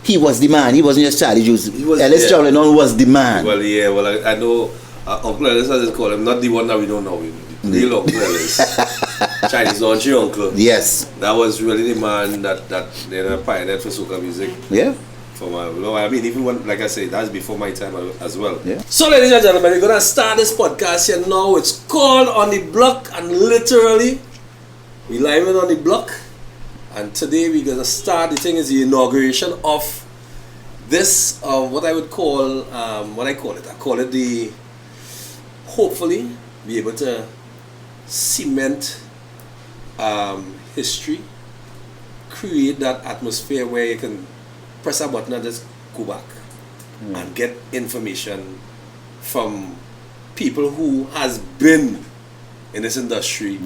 he was the man. He wasn't just Charlie Juice. Ellis Traveling On was the man. Well, yeah. Well, I know Uncle Ellis, as it's called him, not the one that we don't know. The real Uncle Ellis. Chinese laundry uncle. Yes. That was really the man that pioneered for soca music. Yeah. I mean, even when, like I said, that's before my time as well. Yeah. So, ladies and gentlemen, we're gonna start this podcast here now. It's called On the Block, and literally, we live on the block. And today we're gonna start. The thing is the inauguration of this, what I would call, I call it the, hopefully, be able to cement history, create that atmosphere where you can press a button and just go back and get information from people who has been in this industry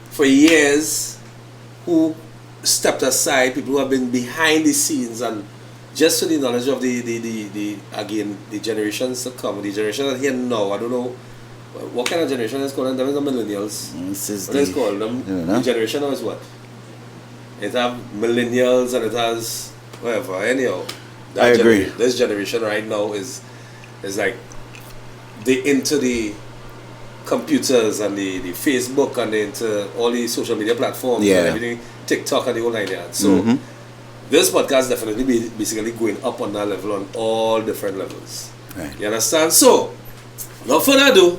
for years, who stepped aside, people who have been behind the scenes, and just for the knowledge of the generations to come, the generation that here now. I don't know what kind of generation is called them. Is the millennials. What is called them? The generation now is what? It have millennials and it has whatever. Anyhow, I agree. This generation right now is like they into the computers and the Facebook and they into all the social media platforms and everything, TikTok and the whole idea. So this podcast definitely basically going up on that level on all different levels. Right. You understand? So, without further ado,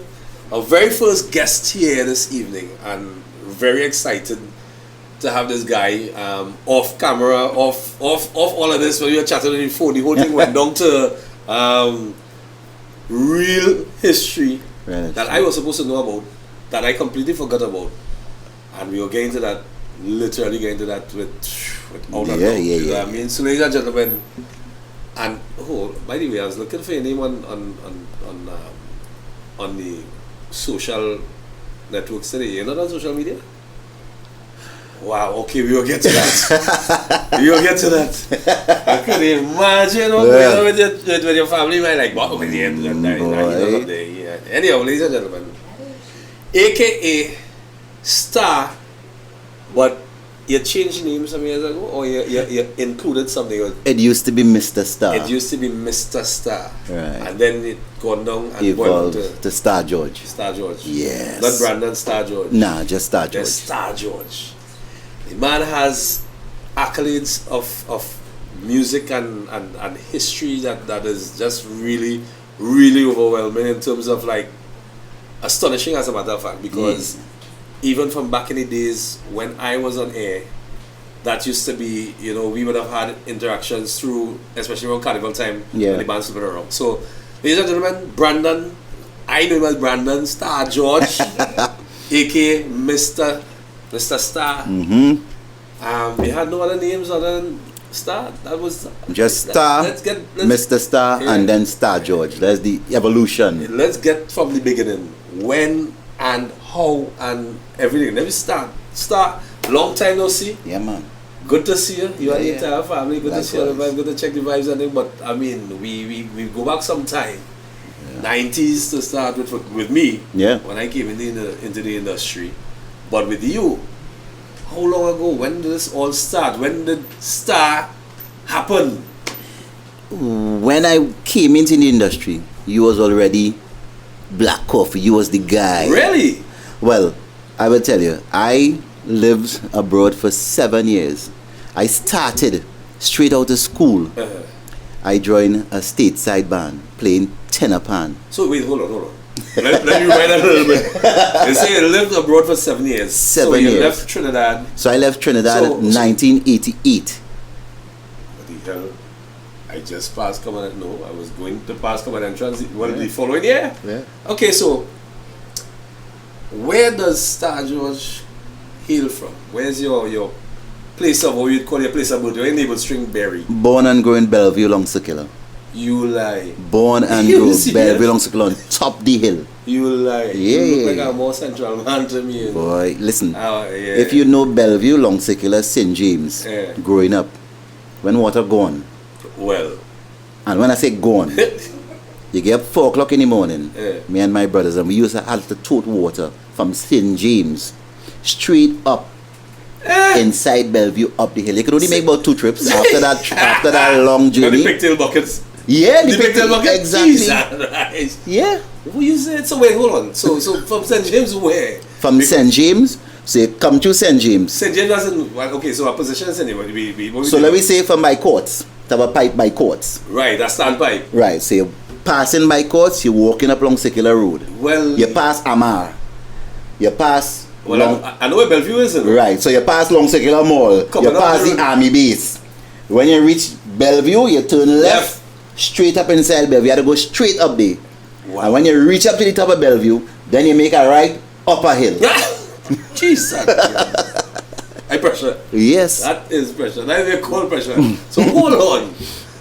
our very first guest here this evening, and very excited to have this guy off camera, off all of this when we were chatting on the phone. The whole thing went down to real history that I was supposed to know about, that I completely forgot about, and we were getting to that, literally getting to that with all that. You know what I mean? So, ladies and gentlemen, and by the way, I was looking for your name on the social networks today. You're not on social media? Wow, okay, we will get to that. I could imagine with your family, man, like, what with the end of the day. Anyhow, ladies and gentlemen, AKA Starr, but you changed names some years ago, or you included something? It used to be Mr. Starr. It used to be Mr. Starr. Right. And then it gone down and evolved to Starr George. Starr George. Yes. Not Brandon Starr George. Nah, just Starr George. Just Starr George. The man has accolades of music and history that is just really, really overwhelming in terms of like astonishing, as a matter of fact, because even from back in the days when I was on air, that used to be, we would have had interactions through, especially around carnival time, when the band's been around. So, ladies and gentlemen, Brandon, I know him as Brandon Starr George, aka Mr. Starr. We had no other names other than Starr. That was just Starr, Mr. Starr, and then Starr George. That's the evolution. Let's get from the beginning. When and how and everything. Let me start. Long time no see. Yeah, man. Good to see you. You and the entire family. Good to see you. Good to check the vibes and things. But I mean, we go back some time. 90s to start with me. Yeah. When I came into the industry. But with you, how long ago? When did this all start? When did Starr happen? When I came into the industry, you was already Black Coffee. You was the guy. Really? Well, I will tell you, I lived abroad for 7 years. I started straight out of school. I joined a stateside band playing tenor pan. So wait, hold on. Let me rewind a little bit. You say you lived abroad for 7 years. So you left Trinidad. So I left Trinidad in 1988. What the hell? I just passed command. No, I was going to pass command entrance. The following year. Yeah. Okay, so where does Starr George hail from? Where's your place of, what you'd call your place of birth? Your neighbor Stringberry. Born and grown in Bellevue, Long Circular. You lie. Born and grown Bellevue, Long Circular, on top the hill. You lie. Yeah. You look like a more central man to me. Boy, listen. If you know Bellevue, Long Circular, St. James, growing up, when water gone. Well. And when I say gone, you get up 4 o'clock in the morning, me and my brothers, and we used to have to tote water from St. James straight up inside Bellevue up the hill. You could only make about 2 trips after that long Got the journey. pigtail buckets. Yeah, The pigtail bucket. exactly. Jesus Christ. Yeah. Who you said? So wait, hold on. So from St. James where? From St. James, so you come to St. James. St. James doesn't. Well, okay, so our position is anyway. So let me say from my courts, to have a pipe by courts. Right, that's standpipe. Right, so you're passing by courts, you're walking up along Circular Road. Well, You pass Amar. You pass well, I know where Bellevue is. Isn't it? right, so you pass long Circular Mall. Coming You up pass the the road. army base. When you reach Bellevue, you turn left, straight up inside Bellevue. You have to go straight up there. Wow. And when you reach up to the top of Bellevue, then you make a right up a hill. Jesus. High pressure. Yes. That is pressure. That is a cold pressure. So hold on.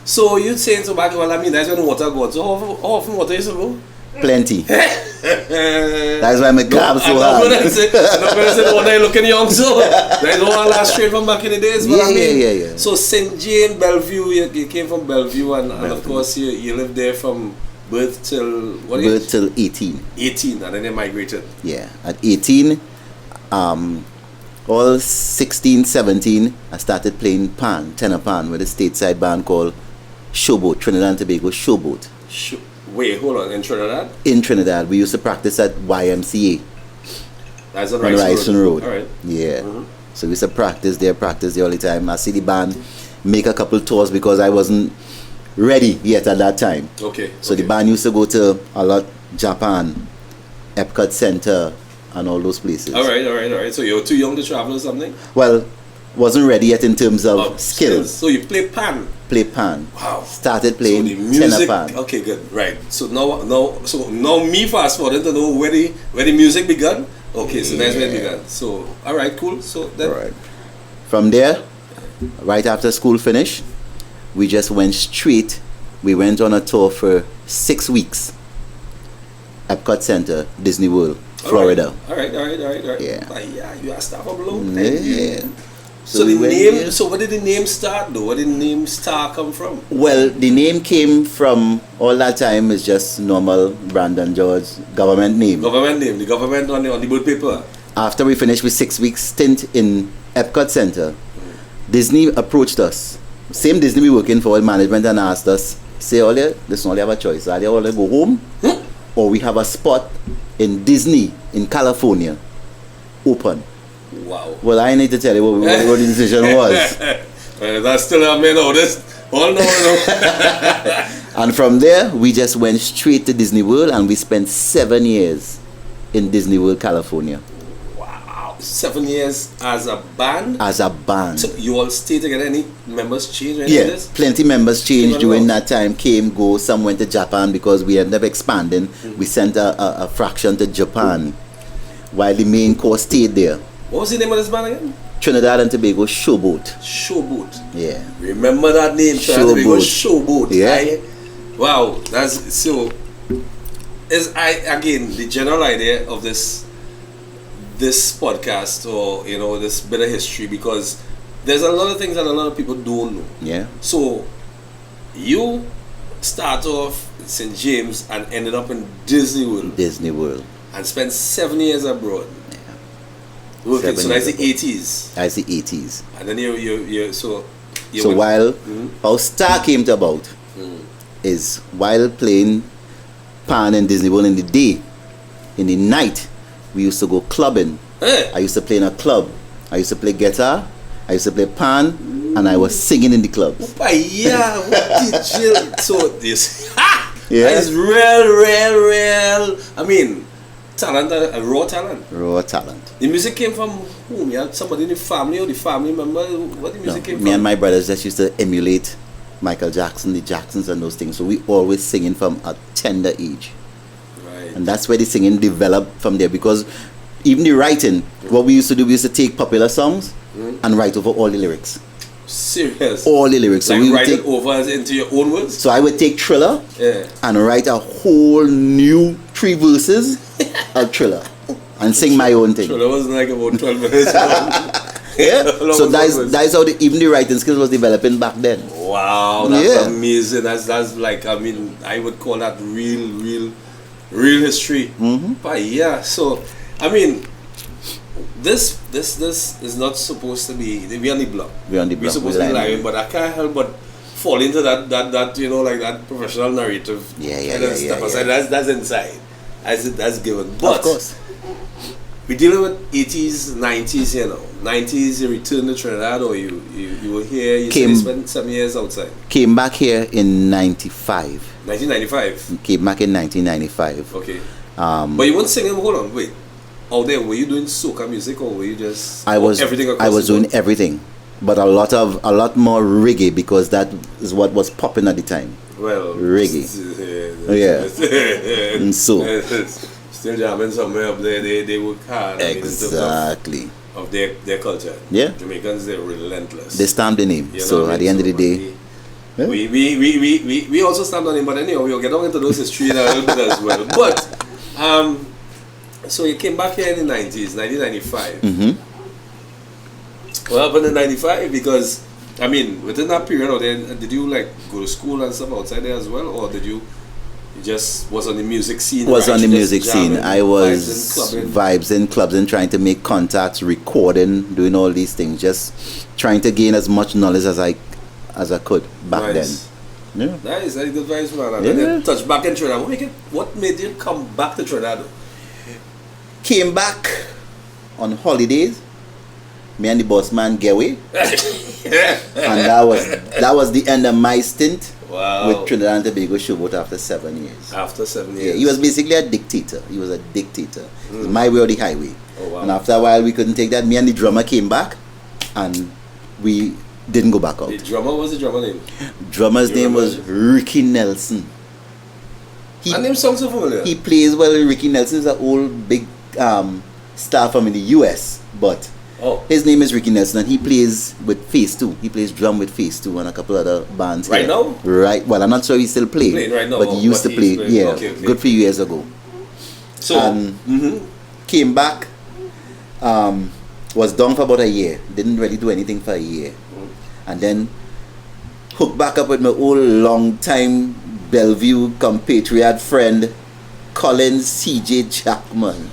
So you saying Tobago? Well, I mean that's when the water goes. So how often water is it go? Plenty. That's why my calves so I'm hard. not gonna say the water looking young. So that's the one last straight from back in the days. But Yeah, I mean, yeah. So St. James, Bellevue. You came from Bellevue, and of course you lived there from birth till what age? Birth till 18. 18, and then you migrated. Yeah. At 18, all 16, 17, I started playing tenor pan with a stateside band called Showboat, Trinidad and Tobago Showboat. Wait, hold on. In Trinidad? In Trinidad, we used to practice at YMCA That's on on Ryson Road. All right. Yeah. So we used to practice there all the time. I see the band make a couple tours because I wasn't ready yet at that time. Okay. So okay. the band used to go to a lot, Japan, Epcot Center, and all those places. All right. So you're too young to travel or something? Well, wasn't ready yet in terms of skills. So you play pan. Play pan. Wow. Started So playing the music. tenor pan. Okay, good. Right. So now me fast forward to know where the music began. Okay, so that's where it began. So all right, cool. So then. All right. From there, right after school finished, we just went straight. We went on a tour for 6 weeks. Epcot Center, Disney World, Florida. All right. Yeah. Yeah, you are stuff up long. Yeah. So we the went name. there. So where did the name start though? Where did the name Starr come from? Well, the name came from all that time is just normal Brandon George government name. Government name. The government on the board paper. After we finished with 6 weeks stint in Epcot Center, Disney approached us. Same Disney we working for management and asked us, say all you, listen, all you have a choice. Either all you go home or we have a spot in Disney in California open. Wow. Well, I need to tell you what the decision was. That's still a man notice. Oh no. And from there, we just went straight to Disney World and we spent 7 years in Disney World, California. Wow. 7 years as a band? As a band. So you all stay together? Any members change or anything Yeah, like this? plenty members changed Anyone during else? that time. Came, go, some went to Japan because we ended up expanding. We sent a fraction to Japan while the main core stayed there. What was the name of this band again? Trinidad and Tobago Showboat. Showboat. Yeah. Remember that name? Trinidad and Tobago Showboat. Yeah. Wow. That's so. Again the general idea of this podcast, or this bit of history, because there's a lot of things that a lot of people don't know. Yeah. So you start off in St. James and ended up in Disney World Disney World. and spent 7 years abroad. Working. 7 So that's years the 80s. That's the 80s. And then you So went- while how Starr came to about is while playing pan in Disney World in the day, in the night, we used to go clubbing. Eh. I used to play in a club. I used to play guitar. I used to play pan, and I was singing in the clubs. Yeah, what did you? So this, Yeah. that is real. I mean, talent, raw talent. Raw talent. The music came from whom? You had somebody in the family or the family member? What the No, music came me from? and my brothers just used to emulate Michael Jackson, the Jacksons, and those things. So we always singing from a tender age. Right. And that's where the singing developed from there, because even the writing, what we used to do, we used to take popular songs and write over all the lyrics. Serious. All the lyrics. So Like we would write take, it over into your own words. so I would take Thriller Yeah. and write a whole new 3 verses of Thriller and sing my own thing. So that was like about 12 minutes. Yeah. Long So as that's how even the writing skills was developing back then. Wow, that's Yeah. amazing. That's like, I mean, I would call that real history. But yeah, so I mean, this this is not supposed to be. We on the block. We're on the We're block. supposed to be lying, but I can't help but fall into that like that professional narrative. Kind of stuff aside. That's inside. That's given. But of course. we're dealing with 80s, 90s, 90s, you returned to Trinidad, or you were here, you said you spent some years outside. Came back here in 95. 1995? Came back in 1995. Okay. But you weren't singing, hold on, wait. Out there, were you doing soca music, or were you just everything across I was the doing board? everything. But a lot more reggae, because that is what was popping at the time. Well, reggae. And so still jamming somewhere up there, they work hard. exactly. Of their culture. Yeah. Jamaicans, they're relentless. They stamped the name. So at the end of the day, yeah. we also stamped on him, but anyhow, we'll get on into those history in a little bit as well. But so you came back here in the 90s, 1995. Mm-hmm. What happened in 95? Because I mean, within that period, or then did you like go to school and stuff outside there as well, or did you just was on the music scene? Was right? on the Just music scene. jamming, I was vibes in clubs and trying to make contacts, recording, doing all these things, just trying to gain as much knowledge as I could back Nice. then. Yeah. Nice, that's good vibes, man. And Yeah. then touch back in Trinidad. What made you come back to Trinidad? Came back on holidays. Me and the boss man get away, and that was the end of my stint Wow. with Trinidad and Tobago Shervon after 7 years. After 7 years. Yeah, he was basically a dictator. He was a dictator. It was my way or the highway. Oh, wow. And after a while, we couldn't take that. Me and the drummer came back, and we didn't go back out. The drummer, what's the drummer name? Drummer's You name remember? was Ricky Nelson. That name sounds so familiar. He plays well. Ricky Nelson is an old big star from in the US, but Oh. his name is Ricky Nelson, and he plays with Phase 2. He plays drum with Phase 2 and a couple other bands. Right here. now? Right. Well, I'm not sure he's still playing. Playing right now, but he or used to what play. he's playing. Yeah, Okay. good few years ago. So, Came back. Was down for about a year. Didn't really do anything for a year, and then hooked back up with my old long time Bellevue compatriot friend, Collins C.J. Jackman.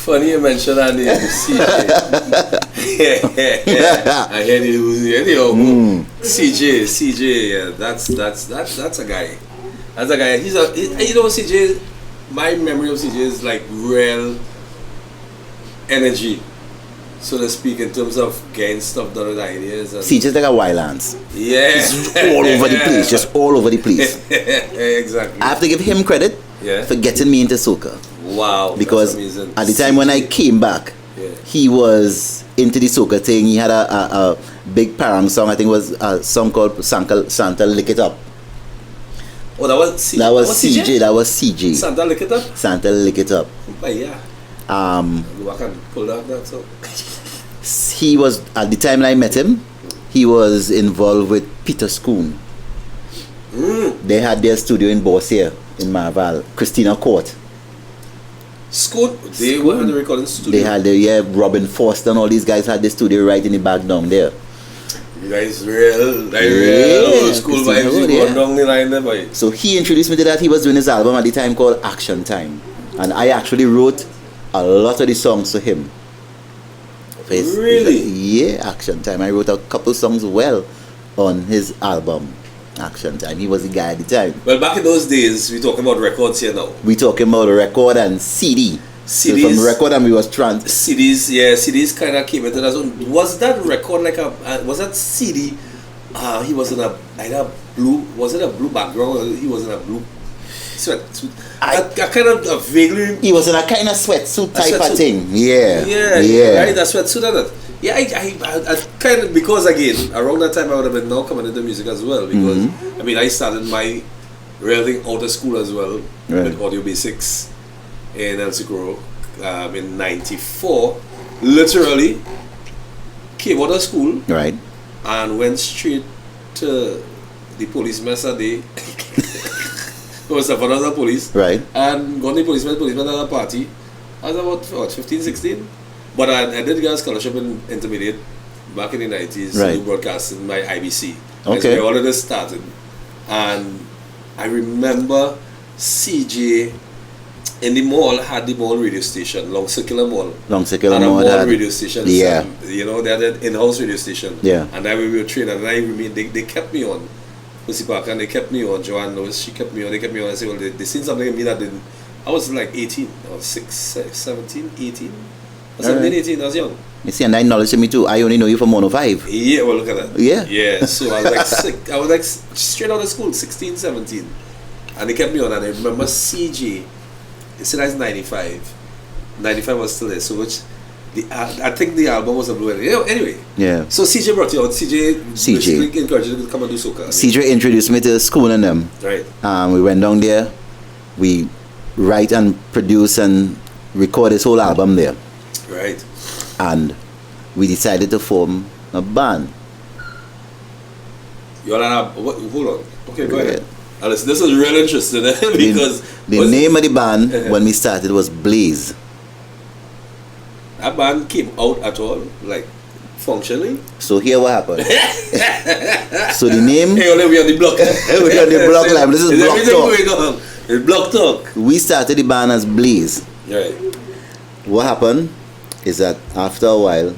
funny you mentioned that name, CJ. I heard you. CJ, yeah, that's a guy. That's a guy. CJ. My memory of CJ is like real energy, so to speak, in terms of getting stuff done with ideas. And CJ's like a wild ants. yeah, Just all over the place. Just all over the place. exactly. I have to give him credit Yeah. for getting me into soca. Wow. Because that's amazing. at the time when I came back, Yeah. he was into the soca thing. He had a big parang song. I think it was a song called Santa Lick It Up. Oh, that was CJ. That was CJ. That was CJ. Santa Lick It Up. Santa Lick It Up. But yeah, go back and pull that song. He was, at the time I met him, he was involved with Peter Schoon. They had their studio in Boss here in Marval, Christina Court. School. They were in the recording studio. They had Robin Foster and all these guys had the studio right in the back down there. You guys real Yeah, old school Christina vibes. Road, You yeah. go down the line there, boy. So he introduced me to that. He was doing his album at the time called Action Time, and I actually wrote a lot of the songs for him. Really? Yeah, Action Time. I wrote a couple songs well on his album, Action Time. He was the guy at the time. Well, back in those days, we're talking about records here now. We talking about a record and CD. So CDs. from record and we was CDs, yeah, CDs kind of came into that zone. Was that record like was that CD? He was in either blue. Was it a blue background? Or he was in a blue sweatsuit. I kind of vaguely. He was in a kind of sweatsuit type of sweatsuit. thing. Yeah. Yeah, right. That's sweatsuit, isn't it? Yeah, I kind of, because again around that time I would have been now coming into music as well, because I mean I started my real thing out of school as well with Audio Basics in El Seguro in '94. Literally came out of school Right. and went straight to the police mess that day. It was another police. Right. And got the policeman at a party. I was about 15, 16. But I did get a scholarship in intermediate back in the 90s. Right. To do broadcasting by IBC. Okay. So all of this started. And I remember CJ in the mall had the mall radio station, Long Circular Mall. Long Circular and Mall a mall had, radio station. yeah. You know, they had an in-house radio station. Yeah. And then we were trained, and I remained. They kept me on. Pussy Park, and they kept me on. Joanne knows, she kept me on. They kept me on. I said, well, they seen something in me that didn't. I was like 18, I was 17, 18. I was 17, 18, I was young. You see, and that knowledge to me too. I only know you from 105. Yeah, well, look at that. Yeah. Yeah, so I was like sick. I was like straight out of school, 16, 17. And they kept me on, and I remember CJ. They said that's 95. 95 was still there, so which I think the album was a blue. You know, anyway. Yeah. So CJ brought you out. CJ basically encouraged you to come and do soca. CJ introduced me to the school and them. Right. We went down there. We write and produce and record this whole album there. Right. And we decided to form a band. You all have, hold on. Okay, go ahead. Alice, this is real interesting because the name of the band when we started was Blaze. That band came out at all, like functionally. So here what happened. So the name. Hey, we on the block. We on the block live. This is block talk. Going on? It's block talk. We started the band as Blaze. Right. What happened is that after a while,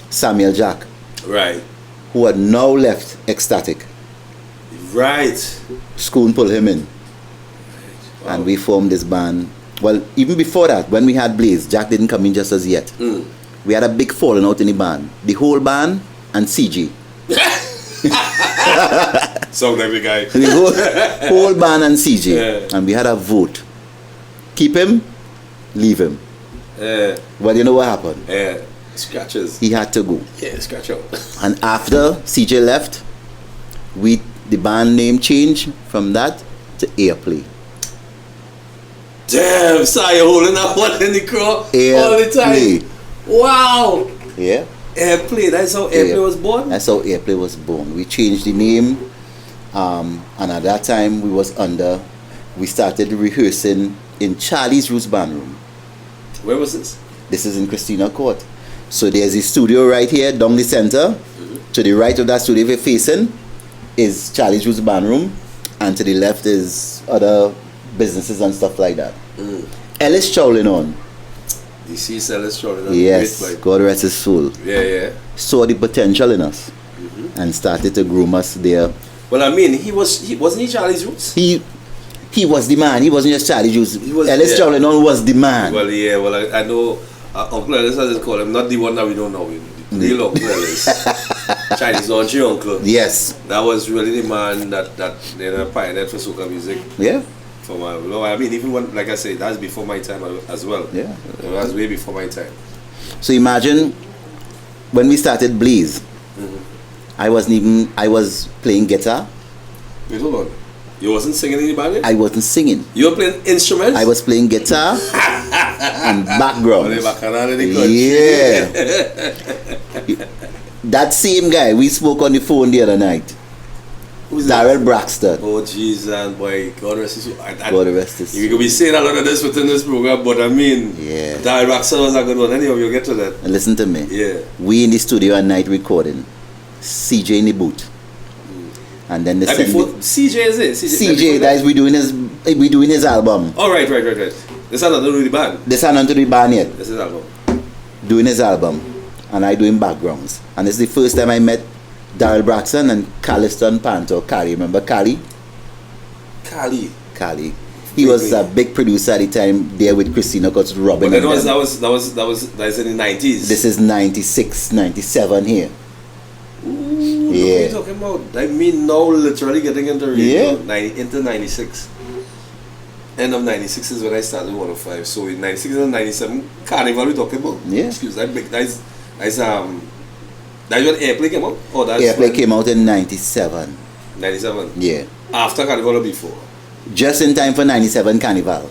Samuel Jack, right, who had now left Ecstatic, right, Schoon pulled him in. Wow. And we formed this band. Well, even before that, when we had Blaze, Jack didn't come in just as yet. We had a big falling out in the band. The whole band and CG. Sound like the guy. The whole band and CG. Yeah. And we had a vote. Keep him, leave him. Well, you know what happened? Scratches. He had to go. Yeah, scratch out. And after CJ left, the band name changed from that to Airplay. Damn, sorry, you're holding that one in the crow all the time. Wow. Yeah. Airplay, that's how Airplay was born? That's how Airplay was born. We changed the name, and at that time we started rehearsing in Charlie's Roots Band Room. Where was this? This is in Christina Court. So there's a studio right here down the center. To the right of that studio we're facing is Charlie's Roots Band Room, and to the left is other businesses and stuff like that. Ellis Chowlin on. Deceased Ellis Chowlin. Yes, God rest his soul. Yeah. Saw the potential in us and started to groom us there. Well, I mean, wasn't he Charlie's Roots? He was the man. He wasn't just Charlie Roots. Ellis Chowlin on was the man. Well, yeah. Well, I know Uncle Ellis, as they call him, not the one that we don't know. The real Uncle Ellis. Chinese laundry uncle. Yes. That was really the man that pioneered for soca music. Yeah. I mean, even when, like I said, that's before my time as well. Yeah. It was way before my time. So imagine when we started Blaze, I was playing guitar. Wait, hold on. You wasn't singing in the band yet? I wasn't singing. You were playing instruments? I was playing guitar and background. Yeah. That same guy, we spoke on the phone the other night. Who's Darrell Braxton. Oh, jeez, and boy, God rest his soul. God rest his soul. You could be saying a lot of this within this program, but I mean, yeah. Darrell Braxton was a good one. Anyhow, you'll get to that. And listen to me. Yeah. We in the studio at night recording. CJ in the booth. And then CJ is it? CJ, that is we doing his album. Oh, right. This is not the band. This is not the band yet. This is album. Doing his album. And I doing backgrounds. And it's the first time I met Darrell Braxton and Calliston Panto. Cali, remember Cali? Cali. He was a big producer at the time there with Christina Cutts, Robin. But that was in the 90s. This is 96, 97 here. Ooh, yeah. What are you talking about? I mean, now literally getting into radio. Into 96. End of 96 is when I started 105. So in 96 and 97, Carnival we're talking about. Yeah. Excuse me, that's when Airplay came out? Oh, Airplay came out in 97. 97? Yeah. After Carnival or before? Just in time for 97 Carnival.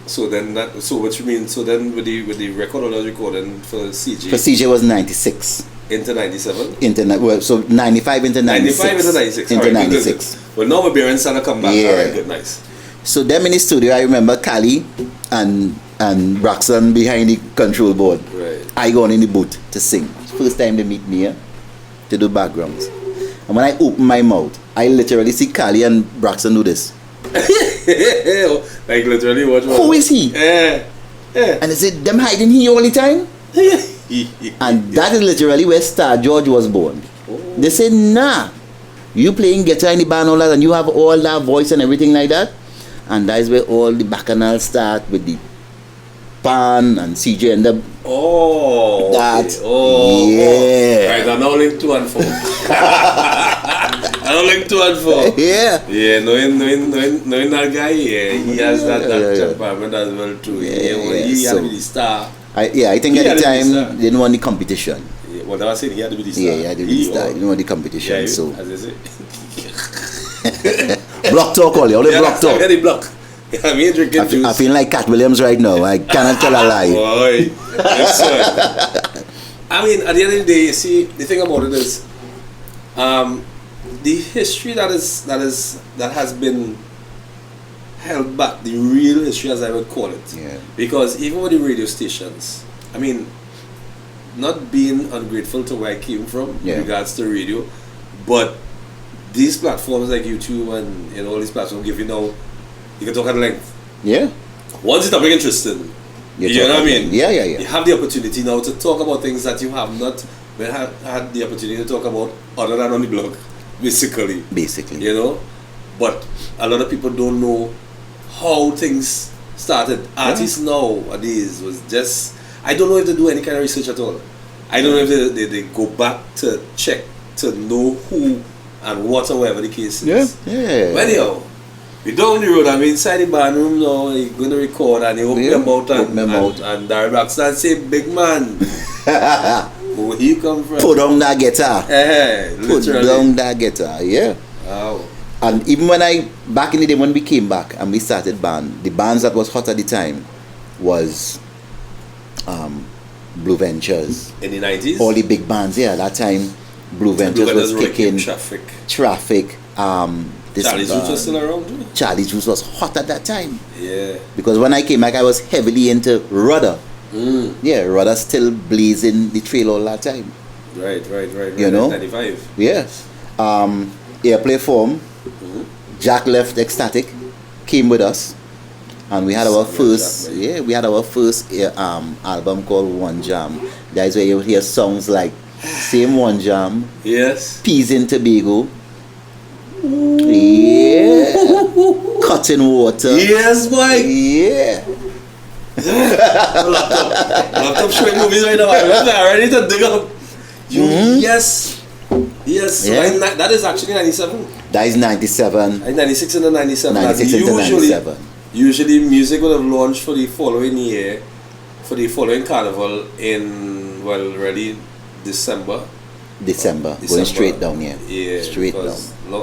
So then what you mean? So then with the record or recording for CJ? For CJ was 96. Into 97? So 95 into 96. 95 into 96. Into right, 96. Good. Well, now we're bearing Santa come back. Yeah. Alright, good, nice. So them in the studio, I remember Cali and Braxton behind the control board. Right. I gone in the booth to sing. First time they meet me here to do backgrounds. And when I open my mouth, I literally see Cali and Braxton do this. Like literally what? Who is he? Yeah. And is it them hiding here all the time? And that is literally where Starr George was born. Oh. They said, nah, you playing guitar in the band all that, and you have all that voice and everything like that. And that is where all the bacchanal start with the pan and CJ and the Oh, that. okay. Oh, yeah. Right, I now link 2 and 4. I now link 2 and 4. Yeah. Yeah, knowing that guy, yeah, he has that temperament as well too. He had to be the star. I think at the time they didn't want the competition. Yeah, what I was saying, he had to be the star. Yeah, he had to be the star. He didn't want the competition. Yeah, so as they say. block talk all the block talk. Yeah, block. Yeah, me drinking juice. I feel like Cat Williams right now. I cannot tell a lie. Boy, yes, sir. I mean, at the end of the day, you see, the thing about it is, the history that has been held back, the real history as I would call it. Yeah. Because even with the radio stations, I mean, not being ungrateful to where I came from in regards to radio, but these platforms like YouTube and all these platforms give you now, you can talk at length. Yeah. Once it's something interesting, you know what I mean? Yeah. You have the opportunity now to talk about things that you have not had the opportunity to talk about other than on the blog, basically. You know? But a lot of people don't know how things started. Artists nowadays was just, I don't know if they do any kind of research at all. I don't know if they go back to check to know who and what or whatever the case is. Yeah. But anyhow, we down the road, I'm inside the band room now, you're going to record and you open your mouth and Darry Baxter say, big man, where you come from? Put down that guitar. Put down that guitar, yeah. Wow. And even back in the day when we came back and we started band, the bands that was hot at the time was Blue Ventures. In the 90s? All the big bands, that time Blue Ventures was kicking. Traffic. Charlie Juice was still around too? Charlie Juice was hot at that time. Yeah. Because when I came back, I was heavily into Rudder. Yeah, Rudder still blazing the trail all that time. Right. You know? 95. Yeah. Airplay form. Jack left Ecstatic, came with us, and we had our first album called One Jam. That is where you hear songs like Same One Jam. Yes. Peas in Tobago. Yeah. Cutting Water. Yes, boy. Yeah. Laptop showing movies right now. I'm ready to dig up. Yes. Yeah. That is actually 97. That is 97. 96 and 97. 96 and 97. Usually music would have launched for the following year, for the following carnival in, really December. Going straight down here. Yeah. Straight down.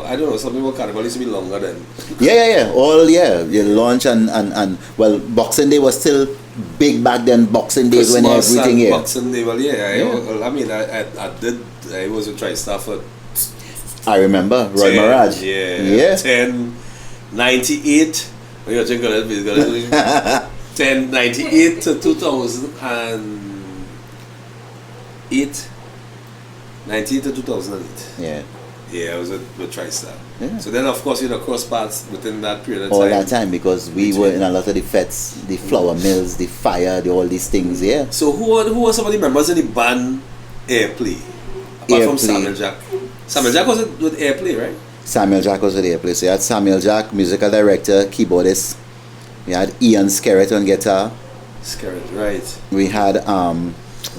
I don't know, some people carnival used to be longer than. Yeah. You launch and Boxing Day was still big back then. Boxing Day when everything here. Boxing Day, I was with TriStar for. I remember Roy Mirage. Yeah. 1098. When you're thinking of it, 1098 to 2008. 98 to 2008. Yeah, I was with TriStar. Yeah. So then, of course, cross paths within that period of time. All that time, because we were in a lot of the fetes, the flour mills, the fire, all these things, yeah. So who were some of the members in the band Airplay? Apart from Samuel Jack. Samuel Jack was with Airplay, right? Samuel Jack was with Airplay. So you had Samuel Jack, musical director, keyboardist. We had Ian Skerritt on guitar. Skerritt, right. We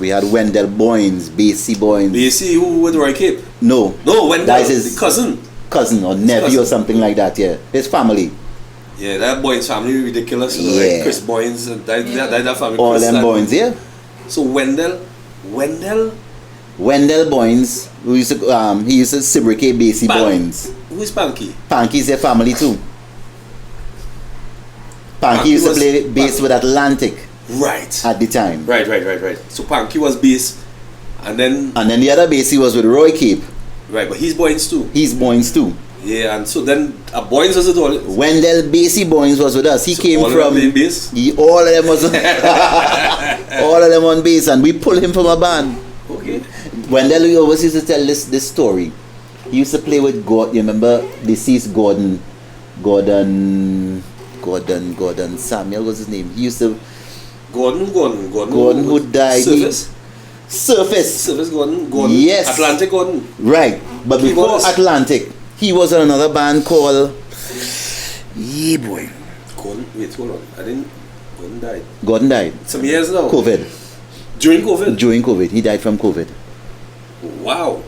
had Wendell Boynes, Basie Boynes. Basie, who with Roy Cape? No, Wendell, that is his cousin or nephew or something like that. Yeah, his family. Yeah, that Boynes family ridiculous. Like Chris Boynes, that family. All them Boynes, yeah. So Wendell Boynes, who used to he used to Sibrike Basie Boynes. Who is Panky? Panky's their family too. Panky used to play bass with Atlantic. Right. At the time. Right. So Panky was bass, and then the other bassy was with Roy Cape. Right, but he's Boynes too. Yeah, and so then Boynes was it all. Wendell Basie Boynes was with us. He came all from bass? All of them was all of them on bass, and we pulled him from a band. Okay. Wendell, we always used to tell this story. He used to play with God. You remember deceased Gordon Gordon Samuel was his name. He used to Gordon who died. Surface Gordon. Yes. Atlantic Gordon. Right. But before Atlantic, he was on another band called boy. Gordon, wait, hold on. Gordon died. Some years now. COVID. During COVID? He died from COVID. Wow.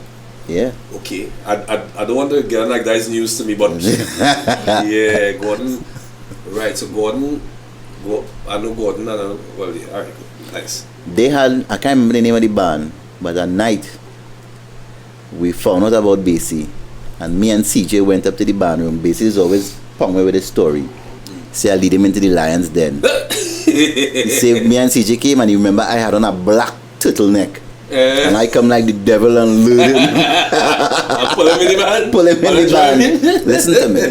Yeah. Okay. I don't want to get like that is news to me, but yeah, Gordon. Right, so Gordon, I know Gordon, well, yeah, alright, nice. They had, I can't remember the name of the band, but at night, we found out about Basie, and me and CJ went up to the band room. Basie is always pumping with a story. Say I lead him into the lion's den. He said, me and CJ came, and you remember I had on a black turtleneck. And I come like the devil and lure him. Pull him in the band. Listen to me.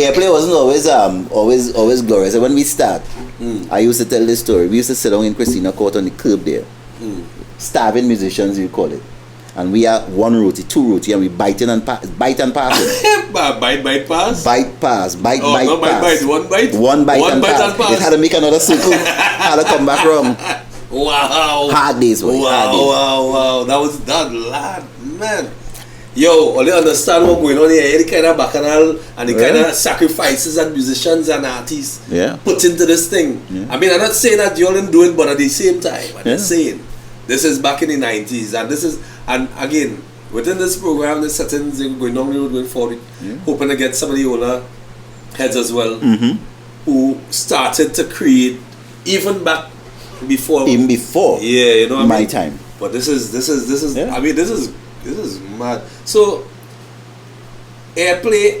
Airplay wasn't always glorious. When we start, I used to tell this story. We used to sit down in Christina Court on the curb there. Starving musicians, you call it. And we are one roti, two roti, and we bite and pass. Bite pass? Bite pass. One bite and pass. It had to make another circle. Had to come back wrong. Wow. Hard days, boy. Wow. That was that lad, man. Yo, all you understand what's going on here, the kind of bacchanal and the kind of sacrifices that musicians and artists put into this thing. Yeah. I mean, I'm not saying that you all didn't do it, but at the same time, I'm just saying, this is back in the 90s, and again, within this program, there's certain things going on the road going forward, hoping to get some of the older heads as well, who started to create, even before, yeah, you know what my I mean? time. But this is I mean, this is mad. So Airplay,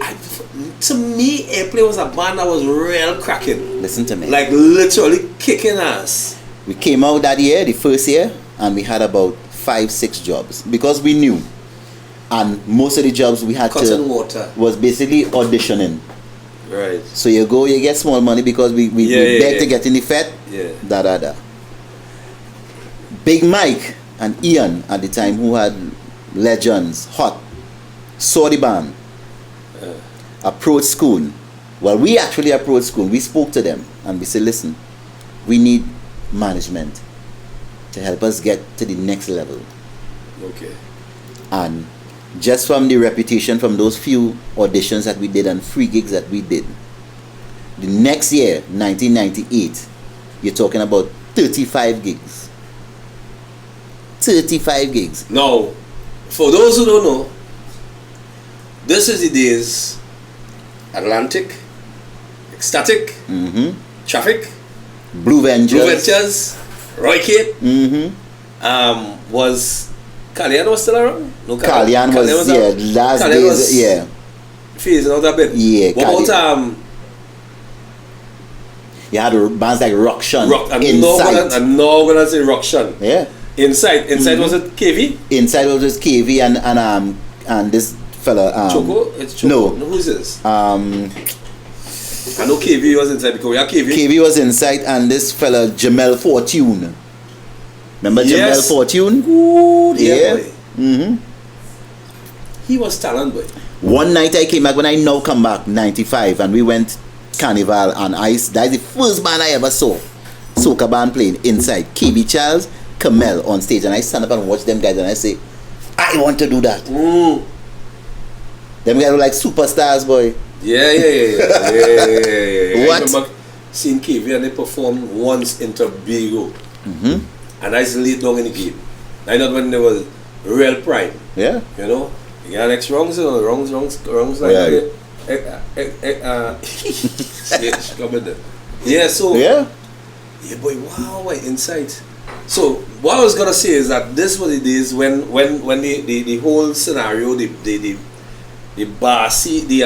to me, Airplay was a band that was real cracking. Listen to me. Like literally kicking ass. We came out that year, the first year, and we had about 5-6 jobs because we knew, and most of the jobs we had was basically auditioning. Right. So you go, you get small money because we beg to get in the Fed. Da. Big Mike and Ian at the time, who had Legends, Hot, saw the band, approached school. Well, we actually approached school. We spoke to them and we said, listen, we need management to help us get to the next level. Okay. And just from the reputation from those few auditions that we did and free gigs that we did, the next year, 1998, you're talking about 35 gigs. 35 gigs. Now, for those who don't know, this is the days Atlantic, Ecstatic, Traffic, Blue Ventures, Roy Cape, was Kalyan was still around? No, Kalyan was last days, phasing out a bit. Yeah. What about you had bands like Rockshun. I'm not gonna say Rockshun. Yeah. Inside was it KV? Inside was just KV and this fella Choco? It's Choco. No. Who's this? I know KV was inside because we have KV. KV was inside and this fella Jamel Fortune. Remember Jamel Fortune? Good. Yeah. He was talent, boy. One night I came back, when I now come back, 95, and we went Carnival and Ice. That's the first band I ever saw. Soca band playing inside. KB Charles, Kamel on stage, and I stand up and watch them guys and I say, I want to do that. Them guys were like superstars, boy. Yeah. What? I remember seeing KV and they performed once in Tobago. And I just laid down in the game. I know when they were real prime. Yeah. You know? You got next wrongs like that. Yeah, so yeah, boy, wow, insight. So what I was gonna say is that this was the days when the whole scenario, the bar scene, the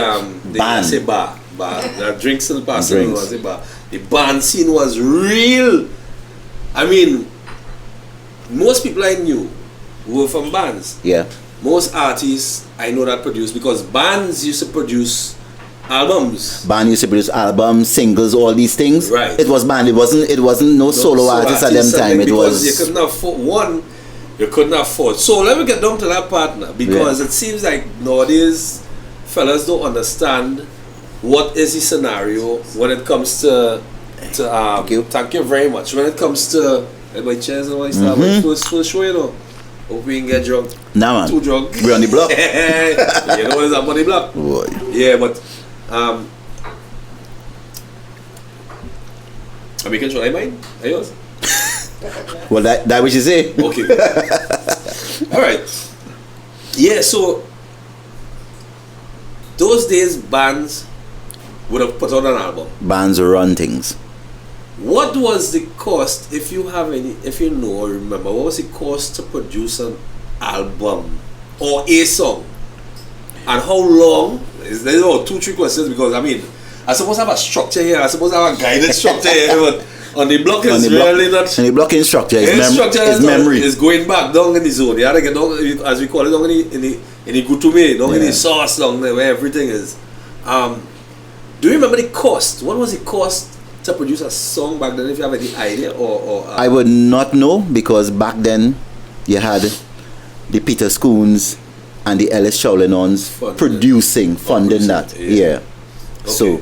drinks and bar scene was the bar. The band scene was real. I mean, most people I knew were from bands. Yeah. Most artists I know that produce, because bands used to produce albums. Band used to produce albums, singles, all these things. Right. It was band. It wasn't no solo artists at them time. It was you couldn't afford one. You couldn't afford. So let me get down to that partner, because it seems like nowadays fellas don't understand what is the scenario when it comes to thank you very much. When it comes to everybody chairs and all that first show, you know, hope we can get drunk. Nah, man. Too drunk. We're on the block. You know what is up on the block? Boy. Yeah, but are we control mine? Are yours? Well, that what you say. Okay. All right. Yeah, so those days bands would have put out an album. Bands run things. What was the cost, if you have any, if you know or remember, what was the cost to produce an album or a song? And how long? Is there 2-3 questions? Because I mean, I suppose I have a structure here. I suppose I have a guided structure here, but on the block is really not. And the blocking structure is memory. It's going back down in the zone. You have to get down, as we call it, down in the gutume, down in the sauce, down there where everything is. Do you remember the cost? What was the cost to produce a song back then, if you have any idea? I would not know, because back then you had the Peter Schoons and the Ellis Chaulinons funding that. Yeah. Okay. So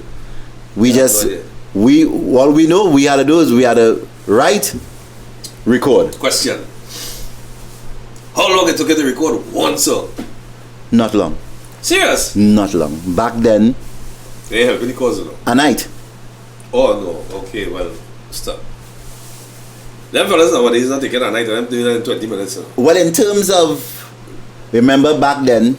all we know we had to do is we had to write, record. Question: how long it took you to record one song? Not long. Serious? Not long. Back then. Yeah, really cause it. A night. Oh no. Okay, well, stop. Them fellas nowadays not taking a night, I'm doing it in 20 minutes. So. Well, in terms of, remember back then,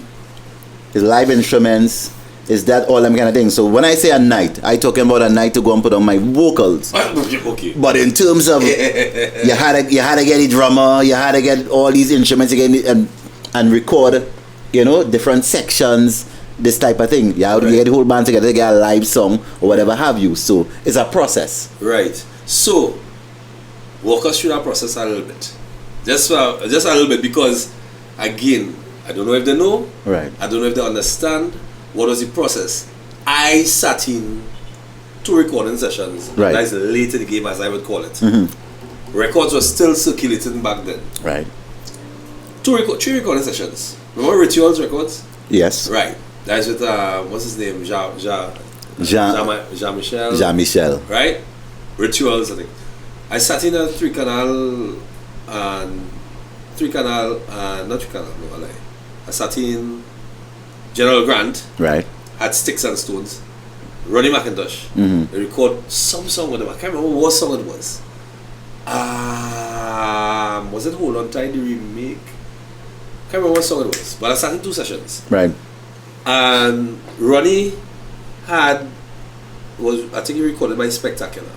his live instruments, is that all them kind of thing. So when I say a night, I talking about a night to go and put on my vocals. Okay. But in terms of, you had to get a drummer, you had to get all these instruments again and record, you know, different sections, this type of thing. You have to get the whole band together to get a live song or whatever have you. So it's a process. Right. So walk us through that process a little bit. Just a little bit, because again, I don't know if they know. Right. I don't know if they understand. What was the process? I sat in 2 recording sessions. Right. That's late in the game, as I would call it. Mm-hmm. Records were still circulating back then. Right. 3 recording sessions. Remember Rituals Records? Yes. Right. That's with what's his name? Jean-Michel. Jean-Michel. Right? Rituals, I think. I sat in a 3-canal and not 3-canal, no, I lie. I sat in General Grant. Right. Had Sticks and Stones. Ronnie McIntosh. Mm-hmm. They record some song with them. I can't remember what song it was. Was it Hold On Tight, the remake? I can't remember what song it was. But I sat in 2 sessions. Right. And Ronnie I think he recorded by Spectacular.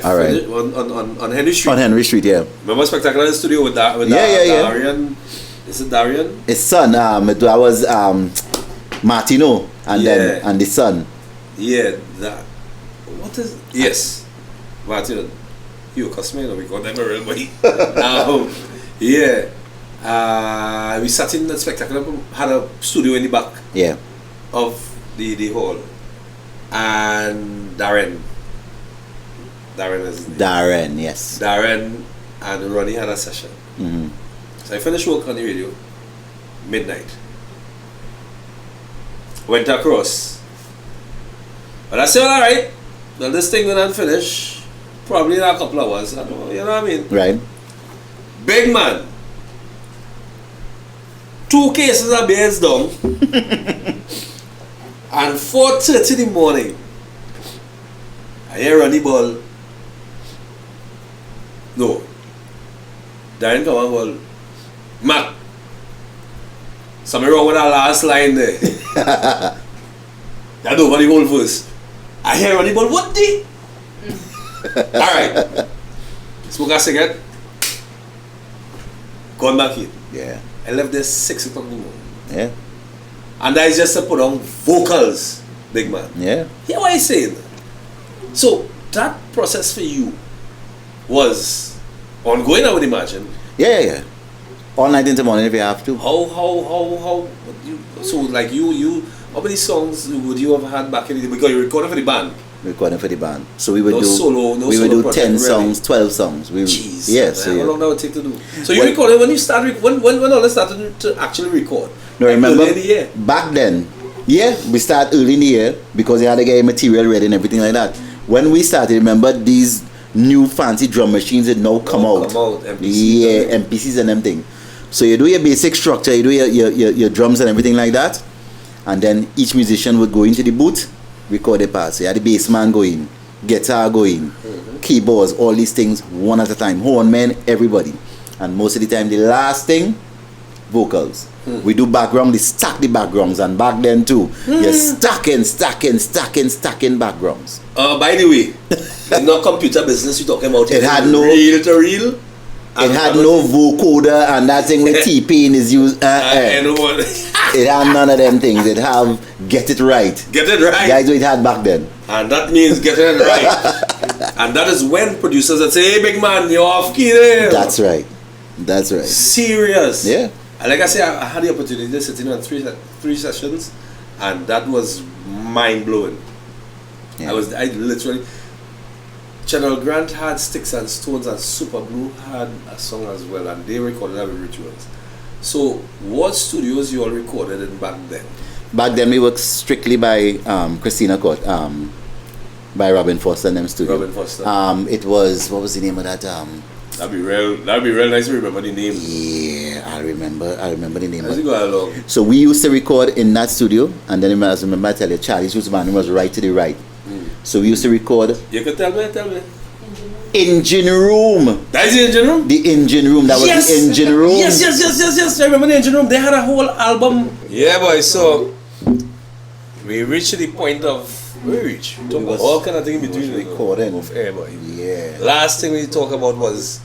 All right. On Henry Street. On Henry Street, yeah. Remember Spectacular in the studio with Darian? Is it Darian? His son. That was Martino and the son. Yeah. What is? Yes. Martino. You cuss me, we got never real money. Yeah. We sat in the Spectacular, had a studio in the back. Yeah. Of the hall. And Darren is his name. Darren, yes. Darren and Ronnie had a session. Mm-hmm. So I finished work on the radio, midnight. Went across. But I said, alright, well, this thing when I'm finished, probably in a couple of hours, I don't know, you know what I mean? Right. Big man. 2 cases of beers down. And 4:30 in the morning, I hear Ronnie ball. No. Darren come and ball. Mac. Something wrong with that last line there. That over the whole verse. I hear Ronnie ball. What the? Alright. Smoke a cigarette. Gone back in. Yeah. I left there 6 o'clock in the morning. Yeah. And that is just to put on vocals, big man. Yeah. Hear what I'm saying? So that process for you was ongoing, I would imagine. Yeah. All night into morning if you have to. How so like you how many songs would you have had back in the day? Because you recorded for the band. So we would do 10 songs, 12 songs. Jeez. Yes. How long that would take to do? So you recorded when you started when all this started to actually record? No, remember back then Yeah, we start early in the year because they had to get material ready and everything like that. When we started, remember these new fancy drum machines that now come out. MPCs, yeah, MPCs and them thing. So you do your basic structure, you do your drums and everything like that, and then each musician would go into the booth, record a part. So you had the bass man going, guitar going, keyboards, all these things one at a time, horn men, everybody. And most of the time, the last thing, vocals. We do background, we stack the backgrounds, and back then too, you're stacking backgrounds. By the way, in no computer business, you talking about it had no reel to reel. It had no vocoder and that thing with TP in is used. It had none of them things. It have get it right. Get it right. Guys, what it had back then. And that means getting it right. And that is when producers would say, "Hey, big man, you're off key there." That's right. That's right. Serious. Yeah. And like I say, I had the opportunity to sit in on three sessions, and that was mind blowing. Yeah. I literally. Channel Grant had Sticks and Stones, and Super Blue had a song as well, and they recorded that with Rituals. So, what studios you all recorded in back then? Back then, we worked strictly by Christina Court, by Robin Foster and them studio. Robin Foster. It was, what was the name of that? That'd be real nice to remember the name. Yeah, I remember the name. As you go along. So we used to record in that studio, and then as I remember, I tell you, Charlie's Roots Band was right to the right. So we used to record. You can tell me. Engine room. That is the engine room? The engine room. That was the engine room. Yes. I remember the engine room. They had a whole album. Yeah, boy. So we reached the point of all kind of thing in between recording of air, boy. Yeah. Last thing we talked about was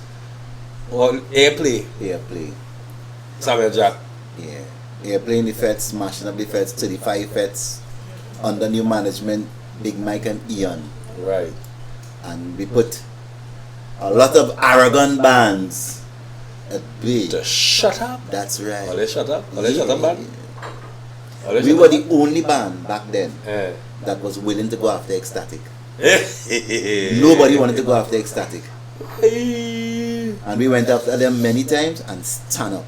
Airplay. Airplay. Samuel Jack. Yeah. Airplay in the feds, smashing up the feds, 35 feds, under new management, Big Mike and Ian. Right. And we put a lot of arrogant bands at bay. Just shut up. That's right. All they shut up? All they shut up, man? We were the only band back then that was willing to go after Ecstatic. Nobody wanted to go after Ecstatic. And we went after them many times and stand up.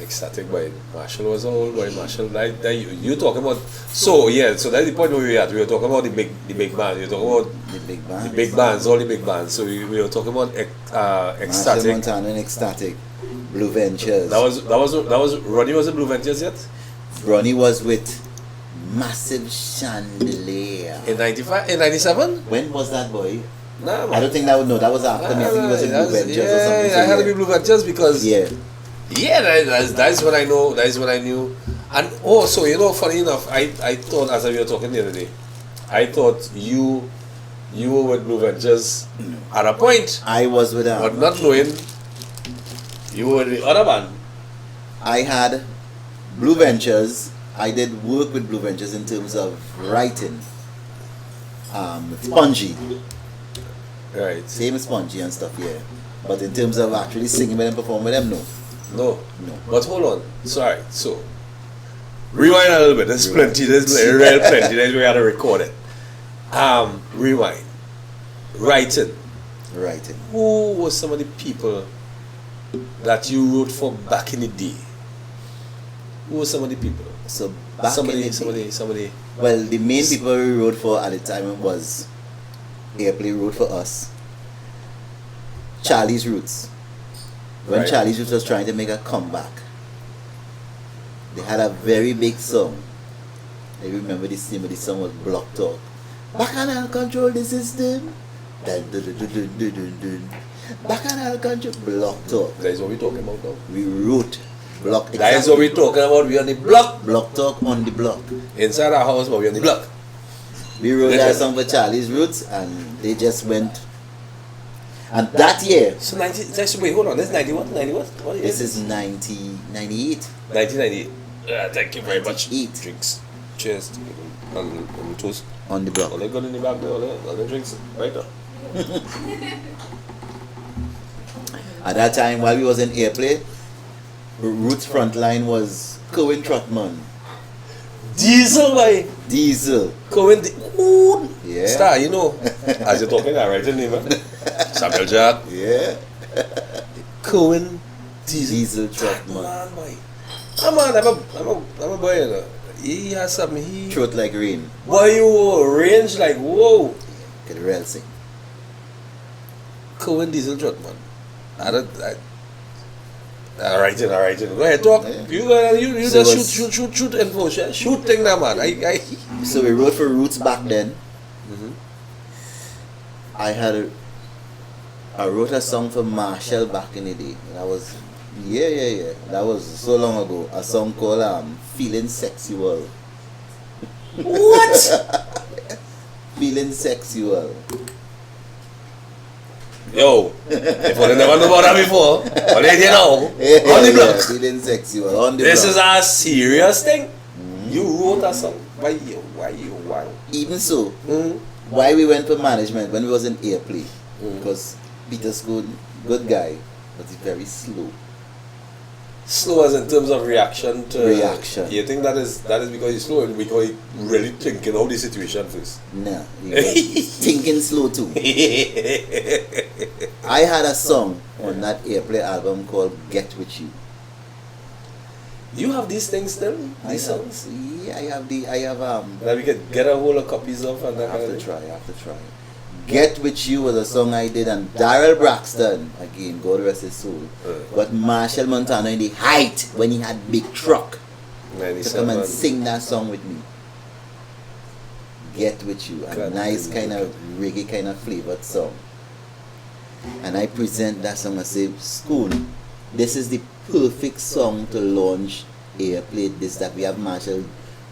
Ecstatic boy. Marshall was an old boy. Marshall, you talking about. So that's the point where we were at. We were talking about the big bands. We were talking about the big bands, all the big bands. So we were talking about Ecstatic. Marshall Montana and Ecstatic, Blue Ventures. That was Ronnie was in Blue Ventures yet? Ronnie was with Massive Chandelier. In 95, in 97? When was that, boy? Nah, man. I don't think that would know. That was after me. I think it was in Blue Ventures or something. Yeah, I had to be Blue Ventures because. Yeah. Yeah, that's what I know. That is what I knew. And also, funny enough, I thought, as we were talking the other day, I thought you were with Blue Ventures at a point. I was with them. But not knowing you were the other band. I had Blue Ventures. I did work with Blue Ventures in terms of writing. Spongy. Right. Same as Spongy and stuff, yeah. But in terms of actually singing with them, performing with them, no. No. But hold on. Sorry. So, rewind a little bit. There's plenty. There's real plenty. There's we had to record it. Rewind. Writing. Who was some of the people that you wrote for back in the day? Who were some of the people? So back in the somebody. Well, the main people we wrote for at the time was Airplay wrote for us. Charlie's Roots. When Right. Charlie's Roots was trying to make a comeback, they had a very big song. I remember the name of the song was Block Talk. Bacchanal control the system. Dun, dun, dun, dun, dun, dun, dun, dun. Bacchanal control Block Talk. That is what we're talking about now. We wrote Block. That is what we're talking about. We're on the block. Block Talk on the block. Inside our house, but we're on the block. We wrote that song for Charlie's Roots, and they just went. And that year, So wait, hold on. This is 91? 91? What this is 98. 1998. Thank you very much. Eat. Drinks. Cheers. And toast. On the block. All they got in the back there, all the drinks right there. At that time, while we was in Airplay, Roots frontline was Cohen Trotman. Diesel, boy. Diesel. Cohen. Ooh. Yeah. Starr, as you're talking, I write your name, man. Samuel Jack. Yeah. Cohen. Diesel Trotman. Man, boy. I'm a boy, he has some Throat like rain. Boy, you range like whoa. Could real sing. Cohen Diesel truck, man. Alright, go ahead, talk. Yeah. You So just shoot info, shoot thing now, man. So we wrote for Roots back then. I wrote a song for Marshall back in the day. That was that was so long ago. A song called Feeling Sexual. What? Feeling Sexual. Yo, if I never know about that before, what did you know? Yeah, On the block. Feeling Sexual. On the This block. is a serious thing. You wrote a song. Why? Even so, why we went for management when we was in Airplay? Because Peter's good guy, but he's very slow. Slow as in terms of reaction to Reaction. You think that is because he's slow and because he really thinking out the situation first? Nah, he was thinking slow too. I had a song on that Airplay album called Get With You. You have these things still? These songs? Yeah, I have That we could get a whole of copies of and I that have kind to of try, Get With You was a song I did, and Daryl Braxton, again, God rest his soul, got Marshall Montano in the height when he had big truck to come and sing that song with me. Get With You, a nice kind of reggae kind of flavored song. And I present that song and say, school, this is the perfect song to launch Airplay, this, that. We have Marshall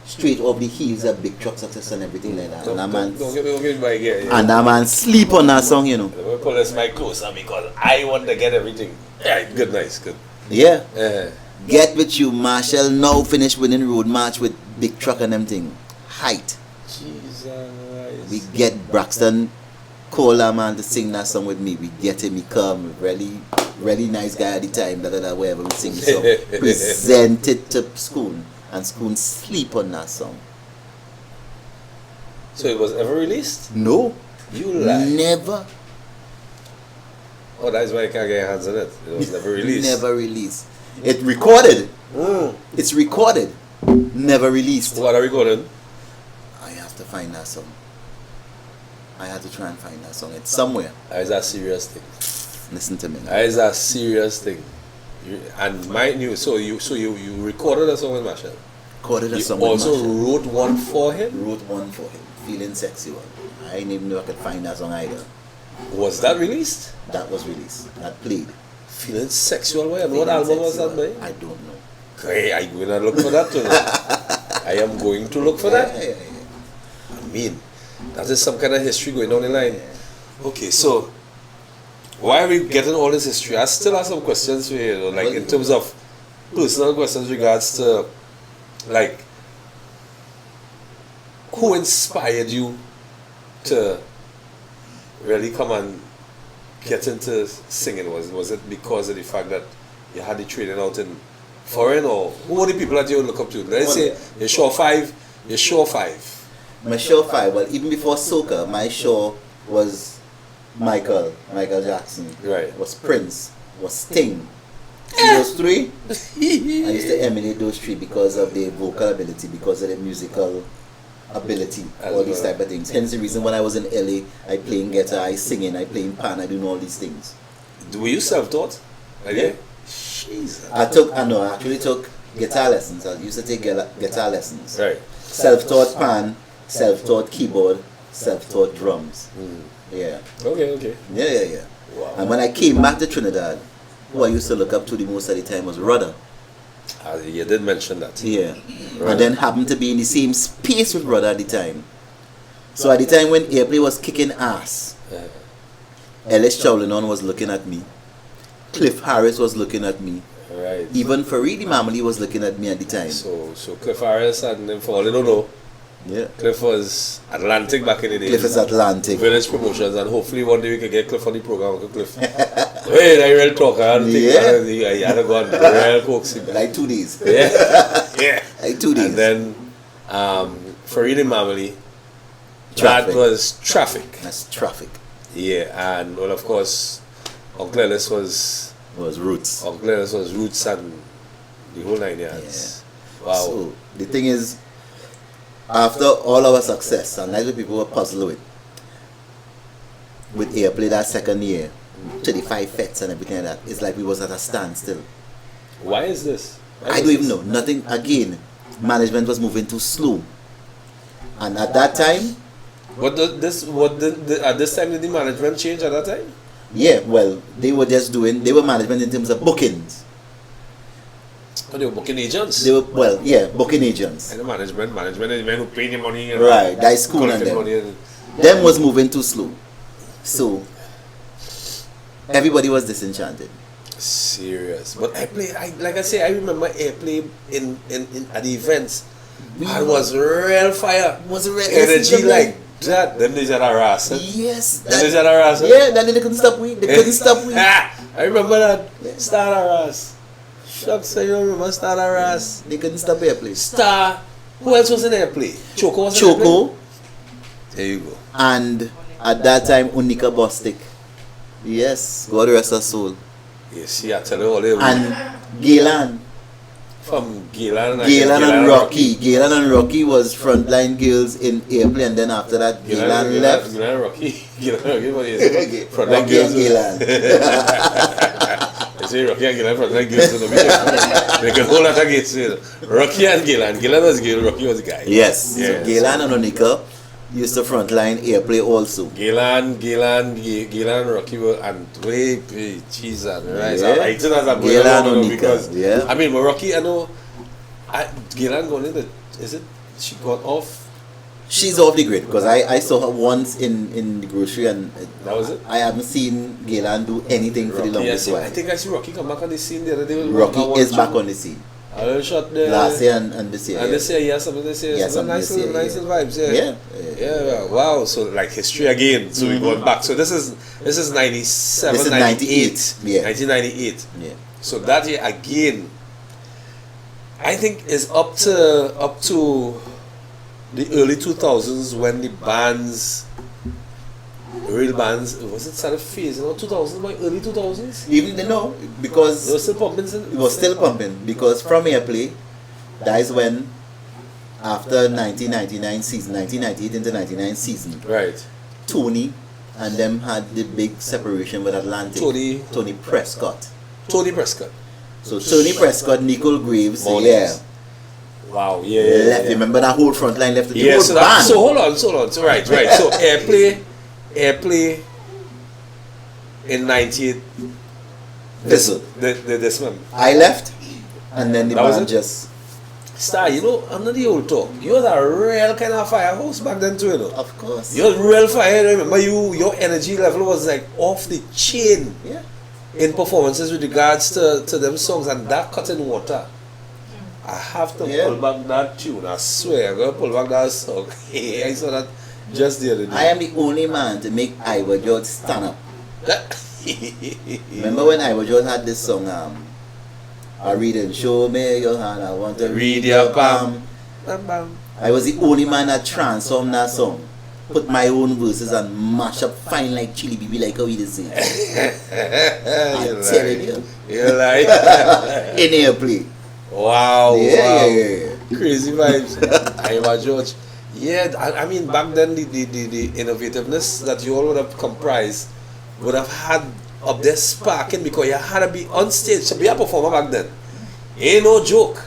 straight off the heels of big truck success and everything like that. And that man, don't get me my gear. and that man sleep on that song, you know. Let me pull this mic closer because I want to get everything. Yeah, good, nice, good. Yeah. Yeah. Get With You, Marshall now finished winning road march with big truck and them thing. Height. Jesus. We get Braxton, call that man to sing that song with me. We get him, he come, really nice guy at the time, wherever we sing the song. Present it to school, and school sleep on that song. So it was ever released? No. You lie. Never. Oh, that's why I can't get hands on it. It was never released. Never released. It recorded. It's recorded. Never released. What are we going? I have to find that song. I had to try and find that song. It's somewhere. That is a serious thing. Listen to me. That is a serious thing. And mind you, so you recorded a song with Marshall. Recorded a You song with also Marshall. wrote one for him. Wrote one for him. Feeling Sexual. I didn't even know I could find that song either. Was that released? That was released. That played. Feeling Sexual way. And Feeling what album was that Sexual. by? I don't know. Hey, I'm going to look for that too. I am going to look for that. Yeah. I mean, that is some kind of history going on in line. Okay, so why are we getting all this history? I still have some questions for you, like in terms of personal questions regards to, like, who inspired you to really come and get into singing? Was it because of the fact that you had the training out in foreign, or who were the people that you look up to? Let's say you're Sure 5. My Sure 5, well, even before soca, my Sure was Michael Jackson. Right. Was Prince. Was Sting. See those three? I used to emanate those three because of their vocal ability, because of their musical ability, all these type of things. Hence the reason when I was in LA, I playing guitar, I singing, I playing pan, I doing all these things. Were you self-taught? Yeah. Jesus. I actually took guitar lessons. I used to take guitar lessons. Right. Self-taught pan, self-taught keyboard, self-taught drums. Yeah. Okay. Yeah. Wow. And when I came back to Trinidad, who I used to look up to the most at the time was Rudder. You did mention that. Yeah. And then happened to be in the same space with Rudder at the time. So at the time when Airplay was kicking ass, Ellis Chowlinon was looking at me. Cliff Harris was looking at me. Right. Even Faridi Mamali was looking at me at the time. So Cliff Harris and then for all you don't know, Yeah. Cliff was Atlantic back in the day. Cliff is Atlantic. Village Promotions, and hopefully one day we can get Cliff on the program. Uncle Cliff. Wait, I real talk. I had to go on real coaxing. Like 2 days. Yeah. Like 2 days. And then Faridi Mamali, Traffic. that was Traffic. That's Traffic. Yeah, and well, of course, Uncle Ellis was Roots. Roots and the whole 9 yards. Yeah. Wow. So the thing is, after all our success, and that's what people were puzzled with Airplay that second year, 35 fets and everything like that. It's like we was at a standstill. Why is this? I don't even know. Nothing. Again, management was moving too slow, and at that time, At this time did the management change at that time? yeah, well, they were management in terms of bookings. Oh, they were booking agents. They were, booking agents. And the management, the men who pay the money. And Right, that is cool and them. Them was moving too slow. So, everybody was disenchanted. Serious. But Airplay, I remember Airplay in at the events. It was real fire. Was a real energy like that. Them days had a ras. Yes. Them days had a ras. Yeah, that they couldn't stop we. They couldn't stop we. I remember that. Starr ras. Shucks, I remember Starr ras. They couldn't stop Airplay. Starr. Who else was in Airplay? Choco was in Airplay? Choco. There you go. And at that time, Unika Bostic. Yes, God rest her soul. Yes, I tell you all the And Gaylan. from Gaylan And Rocky. Gaylan and Rocky was frontline girls in Airplay, and then after that, Gaylan left. Gaylan and Rocky. Gaylan and Rocky, what is it? Frontline Rocky girls. and Gaylan. I say Rocky and Gaylan frontline girls in the video. They can hold that against it. Rocky and Gaylan. Gaylan was girl, Rocky was guy. Yes. Yeah. So Gaylan and Unika used to frontline Airplay also. Gaylan and Rocky were, and wait, Jesus, right? Yeah. So I think that's a Gaylan good and because yeah. I mean, Rocky, I know, Gaylan going in the, is it? She got off. She's off the grid because I saw her once in the grocery, and That was it. I haven't seen Gaylan do anything for the Rocky, longest while. I think I see Rocky come back on the scene the other day. With Rocky one is shoot. back on the scene. A little shot there. Last year and this year. And yeah. this year, yeah, something this year. Yeah, Some something nice this year, little yeah. vibes, yeah. Yeah, wow. So like history again. So we're going back. So this is 97, This is 98. Yeah. 1998. Yeah. So that year again, I think is up to the early 2000s when the bands, real bands, was it started phasing out 2000s by early 2000s? Even they know They were because still pumping. it was still pumping because from Airplay, that is when after 1999 season, 1998 into 99 season, Right. Tony and them had the big separation with Atlantic. Tony Prescott. Tony Prescott. So Tony Prescott, Nicole Graves, Mornings. yeah, Wow, yeah. left. Remember that whole front line left the Yeah, whole so band. hold on. So right. So Airplay in 98. Whistle. This one. I left, and then the That was band it? just. Starr, you know, under the old talk, you was a real kind of firehouse back then too, you know. Of course. You was real fire. Remember, your energy level was like off the chain Yeah. in performances with regards to them songs, and that cutting water. I have to Yeah. pull back that tune. I swear, I'm gonna pull back that song. I saw that just the other day. I am the only man to make Ivor George stand up. Remember when Ivor George had this song, I read and show me your hand, I want to read your palm. Bam, bam. I was the only man that transformed that song. Put my own verses and mash up fine like chili baby, like how we did say. I'm telling you. You're like In Airplay. wow, Yeah, wow. yeah. Crazy vibes. Ivor George. Yeah, I mean back then the innovativeness that you all would have comprised would have had up there sparking because you had to be on stage to be a performer back then. Ain't no joke.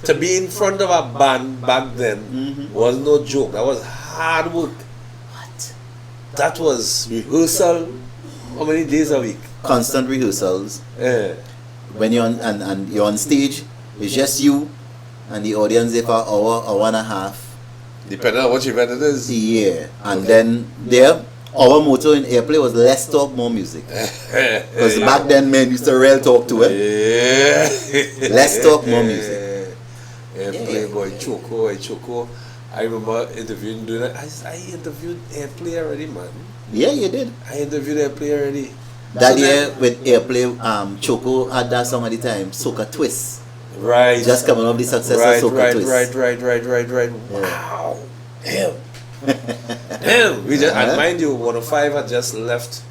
To be in front of a band back then was no joke. That was hard work. What? That was rehearsal. How many days a week? Constant rehearsals. Yeah. When you're on and you're on stage, it's just you and the audience there for an hour and a half. Depending on what event it is. Yeah. And then there, our motto in Airplay was less talk, more music. Because back then men used to real talk to it. Yeah. Less talk, more music. Airplay boy, Choco. I remember interviewing doing that. I interviewed Airplay already, man. Yeah, you did. I interviewed Airplay already. That year with Airplay, Choco had that song at the time, Soca Twist. Right. Just coming off the success of Soca Twist. Right. Wow. Damn. Damn. We just, and mind you, 105 had just left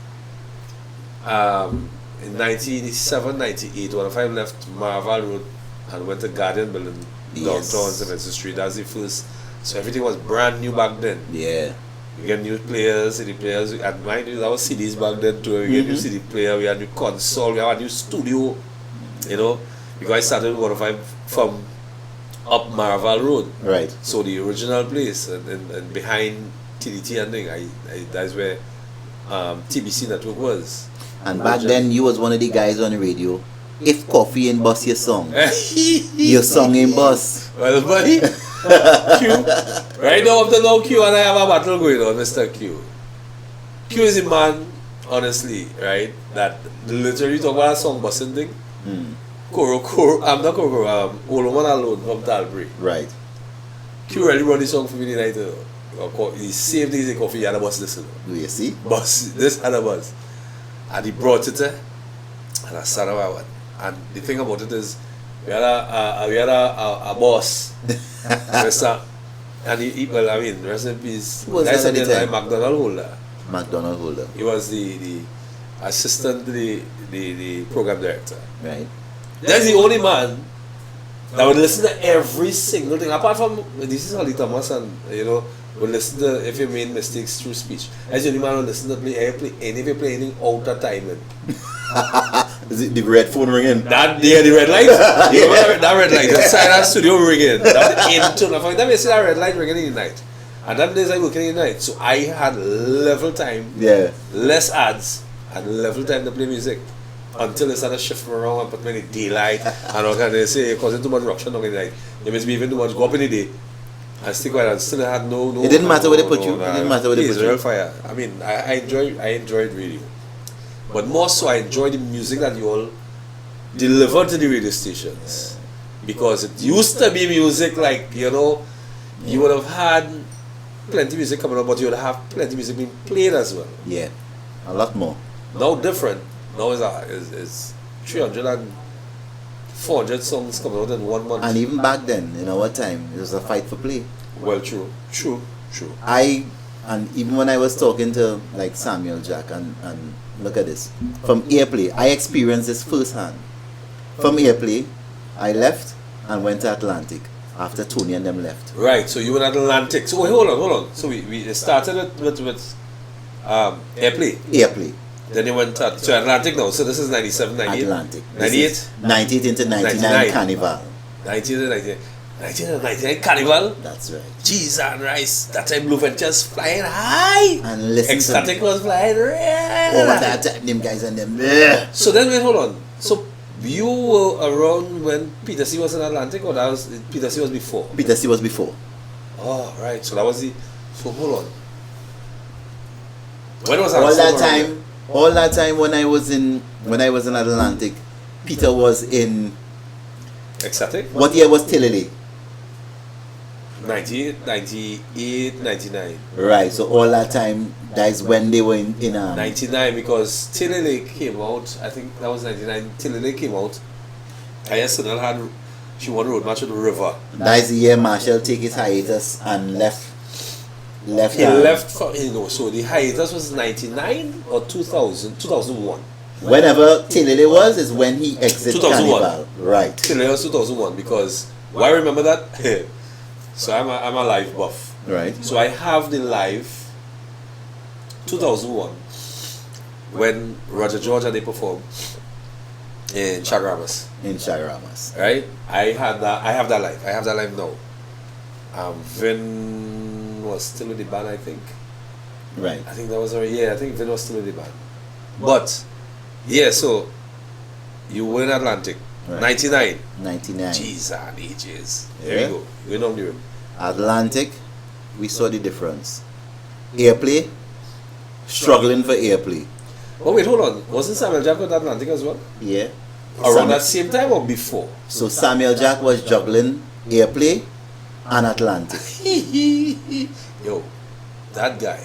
in 1987, 98. 105 left Marval Road and went to Guardian Building downtown Yes. 7th Street. That's the first So everything was brand new back then. Yeah. We get new players, CD players, and mind you, that was CDs back then too. We get new CD player, we had new console, we had a new studio, you know, because I started with 105 from up Maraval Road. Right. So the original place and behind TDT and thing, that's where TBC network was. And back then you was one of the guys on the radio. If coffee in bus your song, your song in bus. Well, buddy, Q. Right now, up to now, Q and I have a battle going on, Mr. Q. Q is a man, honestly, right, that literally talk about a song busting thing. I'm not Koro, Oloman Alone from Talbury. Right. Q really run the song for me tonight. He saved his coffee, he had a bus this. Do you see? Bus, this had a bus. And he brought it, and I sat about. And the thing about it is, we had a boss, Mr. And well, I mean, rest in peace. Who was Nice that at the time? McDonald Holder. McDonald Holder. He was the assistant to the program director. Right. That's the only man that would listen to every single thing. Apart from, this is Holly Thomas and, you know, would listen to if you made mistakes through speech. As the only man would listen to play Airplay, and if you play anything out of timing. Is it the red phone ringing? The red light. That red light inside our studio ringing. That into for them you see that red light ringing in the night. And that days I working in the night. So I had level time, less ads, and level time to play music. Until they started shifting around and put me in the daylight and all kind of say causing too much ruction on the night. They must be even too much go up in the day. And still quiet and still had no It didn't matter where they put you. It didn't matter where they put you. Real fire. I mean I enjoyed radio. But more so, I enjoy the music that you all deliver to the radio stations. Because it used to be music like, you know, you would have had plenty of music coming up, but you would have plenty of music being played as well. Yeah, a lot more. Now different. Now is 300 and 400 songs coming out in 1 month. And even back then, in our time, it was a fight for play. Well, true. And even when I was talking to like Samuel Jack and look at this. From Airplay, I experienced this firsthand. From Airplay, I left and went to Atlantic after Tony and them left. Right, so you were at Atlantic. So wait, hold on. So we started with Airplay. Airplay. Then you went to Atlantic now. So this is 97, 98? Atlantic. 98? 98 into 99 Carnival. 1999 Carnival? That's right. Cheese and rice. That time Blue Ventures flying high. And listen Ecstatic was flying red. Over that time, them guys and them. So then wait, hold on. So you were around when Peter C was in Atlantic, or that was Peter C was before? Peter C was before. Oh, right. So that was the. So hold on. When was all that time when I was in Atlantic, Peter was in. Ecstatic. What year was Tilly? 98, 99. Right. So all that time, that is when they were in 99, because Tilly came out. I think that was 99. Tilly came out. Ayesonel had. She won road match with the River. That is the year Marshall take his hiatus and left. He left for, you know, so the hiatus was 99 or 2001. Whenever Tilly was is when he exited 2001. Carnival. Right. Tilly was 2001, because why I remember that? So I'm a live buff. Right. So I have the live 2001 when Roger George and they performed in Chagramas. In Chagramas. Right? I have that live. I have that live now. Vin was still in the band, I think. Right. I think that was already, I think Vin was still in the band. But yeah, so you were in Atlantic. Right. 99. 99. Jeez, and ages. Yeah. There we go. We're not new. Atlantic, we saw the difference. Airplay, struggling for Airplay. Oh wait, hold on. Wasn't Samuel Jack with Atlantic as well? Yeah. Around that same time or before? So Samuel Jack was juggling Airplay and Atlantic. Yo, that guy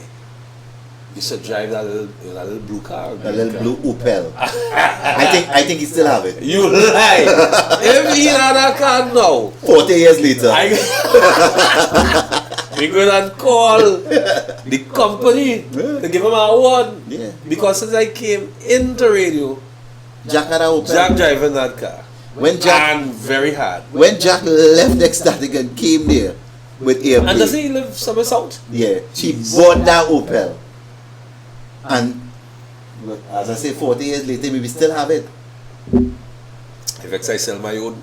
used to drive that little blue car. A little blue Opel. I think he still have it. You lie. If he had that car now, 40 years later. We go and call the company to give him an award. Yeah. Because since I came into radio, Jack had a Opel. Jack driving that car. When Jack and very hard. When Jack left Ecstatic and came there, with Airplay. And doesn't he live somewhere south? Yeah, she bought that Opel, and as I say, 40 years later, we still have it. If I sell my own.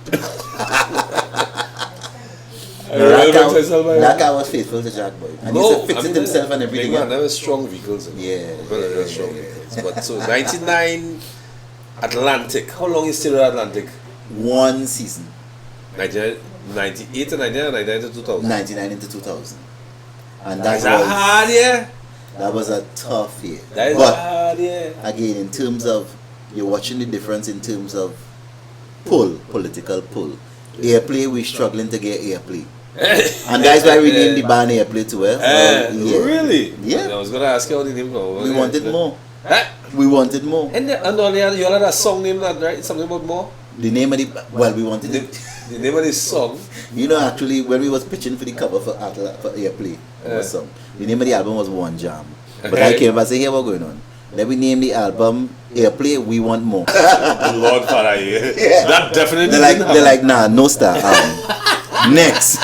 That guy was faithful to Jack Boy, and he used to fix it himself and everything. Man, there were strong vehicles. Strong vehicles. But so 99 Atlantic. How long is still Atlantic? One season. 98 to 99 or 99 to 2000? 99 into 2000. And That was a hard year. That was a tough year. That is a hard year. Again, in terms of, you're watching the difference in terms of political pull. Airplay, we're struggling to get Airplay. And that's why we named the band Airplay too. Really? Yeah. I was going to ask you how the name goes. We wanted more. We wanted more. And you all had a song named that, right? Something about more? The name of we wanted the name of this song. You know, actually, when we was pitching for the cover for Airplay, song, the name of the album was One Jam. But I came and said, here, what's going on? Then we named the album Airplay, We Want More. Lord Father, yeah. That definitely they're like, nah, no Starr. Next.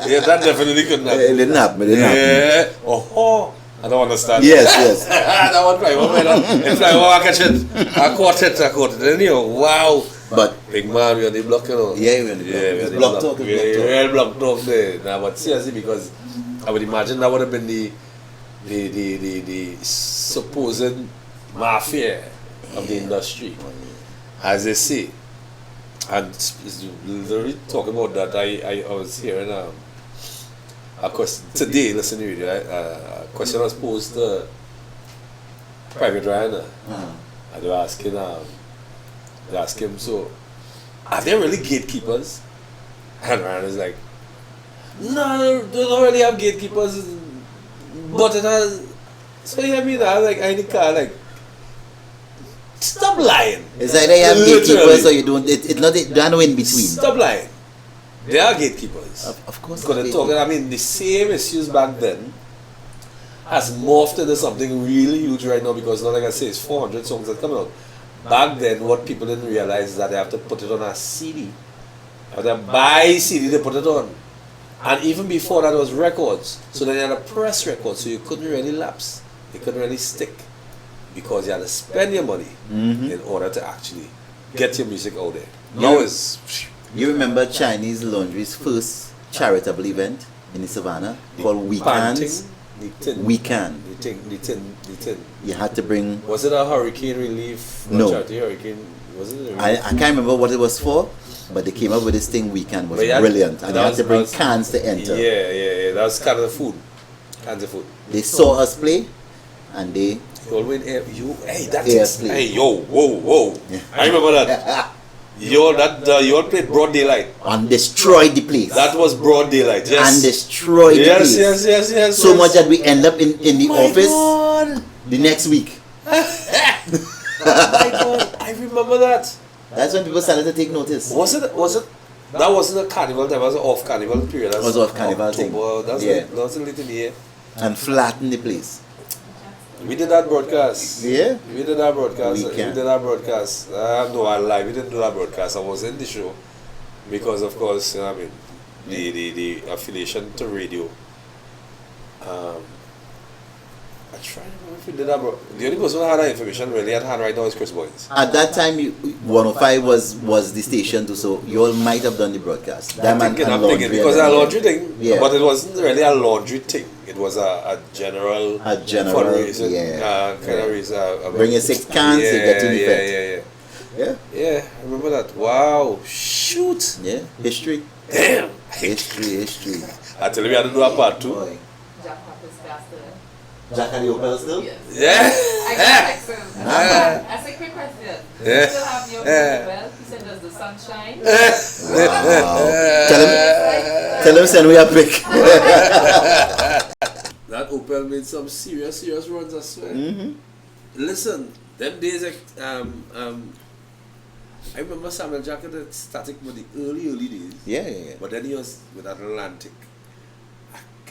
Yeah, that definitely couldn't happen. It didn't happen. Yeah. Oh, I don't understand. Yes. That one fly over there. It fly over, I catch it. I caught it. Then you know, wow. But big man, we're on the block, you know. Yeah, we're on the block. It's block talk. Real block talk there. Now, but seriously, because I would imagine that would have been the supposed mafia of the industry, as they say. And literally talking about that, I was hearing a question today, listening to you, a question was posed to Private Ryan, and they were asking him, so are there really gatekeepers? And Ryan is like, no, they don't really have gatekeepers, but it has. So you hear me that? I was like, I in the car, like, stop lying. It's like they have gatekeepers, or you don't. It's not. There are no in between. Stop lying. There are gatekeepers. Of course. Because they're talking. I mean, the same issues back then has morphed into something really huge right now. Because now, like I say, it's 400 songs that come out. Back then, what people didn't realize is that they have to put it on a CD. Or they buy CD, they put it on. And even before that was records. So then you had a press record, so you couldn't really lapse. You couldn't really stick. Because you had to spend your money in order to actually get your music out there. Now is. You remember Chinese Laundry's first charitable event in the Savannah called Weekends? Weekend. The tin. You had to bring. Was it a hurricane relief? No. Hurricane. Was it? I can't remember what it was for, but they came up with this thing. Weekend was brilliant, and they had to bring cans to enter. Yeah. That was cans of food. They saw us play, and they. Hey, yo, whoa. Yeah. I remember that. You all played broad daylight. And destroyed the place. That was broad daylight, yes. And destroyed the place. Yes. So much that we end up in the office God. The next week. My God, I remember that. That's when people started to take notice. Was it? That wasn't a carnival time, it was an off carnival period. That was off carnival thing. That was late in the year. And flatten the place. We did that broadcast. Yeah? We did that broadcast. We did that broadcast. No, I lied. We didn't do that broadcast. I was in the show. Because, of course, you know what I mean, the affiliation to radio. I try to remember if we did that. The only person who had that information really at hand right now is Chris Boynes. At that time, 105 was the station too, so you all might have done the broadcast. I'm thinking because a laundry thing, but it wasn't really a laundry thing. It was a general fundraising kind of reason. Bring your 6 cans, you get to the fete. Yeah, I remember that. Wow, shoot. Yeah, history. Damn. History. I tell you, we had to do a part 2. Boy. Jack and the Opel still? Yes. Yeah. I got text him. That's a quick question. Yeah. You still have your Opel? He said, does the sun shine? Wow. Tell him send me a pic. That Opel made some serious runs, I swear. Listen, them days, I remember Samuel Jack at Static with the early days. Yeah. But then he was with Atlantic.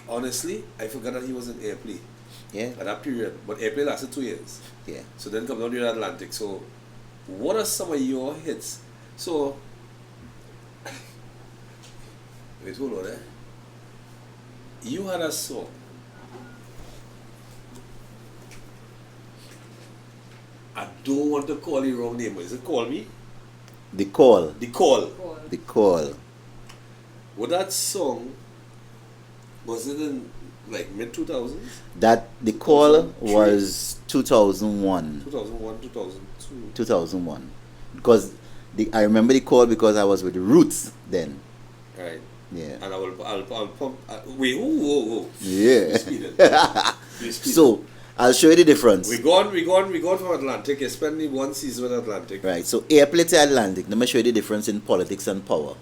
Honestly, I forgot that he was in Airplay. Yeah. At that period. But Airplay lasted 2 years. Yeah. So then come down to Atlantic. So what are some of your hits? So Wait, hold on, eh? You had a song. I don't want to call you wrong name. Is it Call Me? The Call. The Call. The Call. Well, that song, was it in like mid-2000s? That The Call 2003. was 2001. 2001, 2002. 2001. Because I remember The Call because I was with the Roots then. Right. Yeah. And I'll pump. Wait, whoa. Yeah. Speed. So I'll show you the difference. We gone from Atlantic. You spent me one season with Atlantic. Right. So Airplay to Atlantic. Let me show you the difference in politics and power.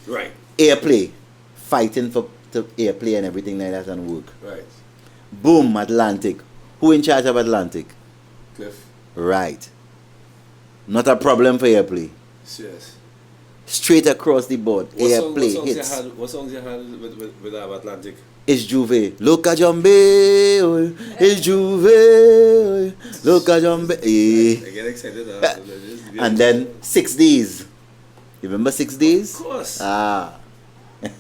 Right. Airplay, fighting for the airplay and everything like that and work. Right. Boom, Atlantic. Who in charge of Atlantic? Cliff. Right. Not a problem for Airplay. Yes. Straight across the board. Airplay what hits. What songs you had with Atlantic? It's Juve. Look at Jumbe. Oh, it's Juve. Oh, look at Jumbe. I get excited. And then 6 days. You remember 6 days? Of course. Ah.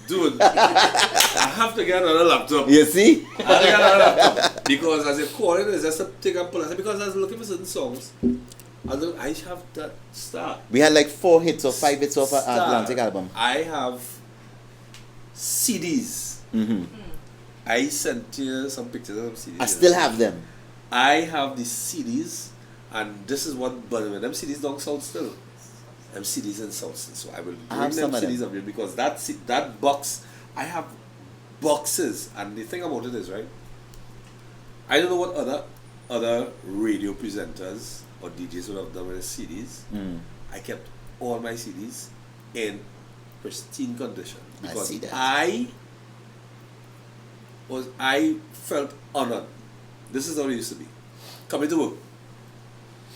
Dude, I have to get another laptop. You see? I have to get another laptop. Because as a call it is just to take a pull. Because I was looking for certain songs. I have that Starr. We had like 4 hits or 5 hits off an Starr. Atlantic album. I have CDs. Mm-hmm. I sent you some pictures of some CDs. I still have them. I have the CDs, and this is what, but when them CDs don't sound still. Them CDs in South still. So I will I bring have them some of them. CDs of you because that box, I have boxes, and the thing about it is, right, I don't know what other radio presenters or DJs would have done with the CDs. Mm. I kept all my CDs in pristine condition I because see that. I felt honored. This is how it used to be. Coming to work.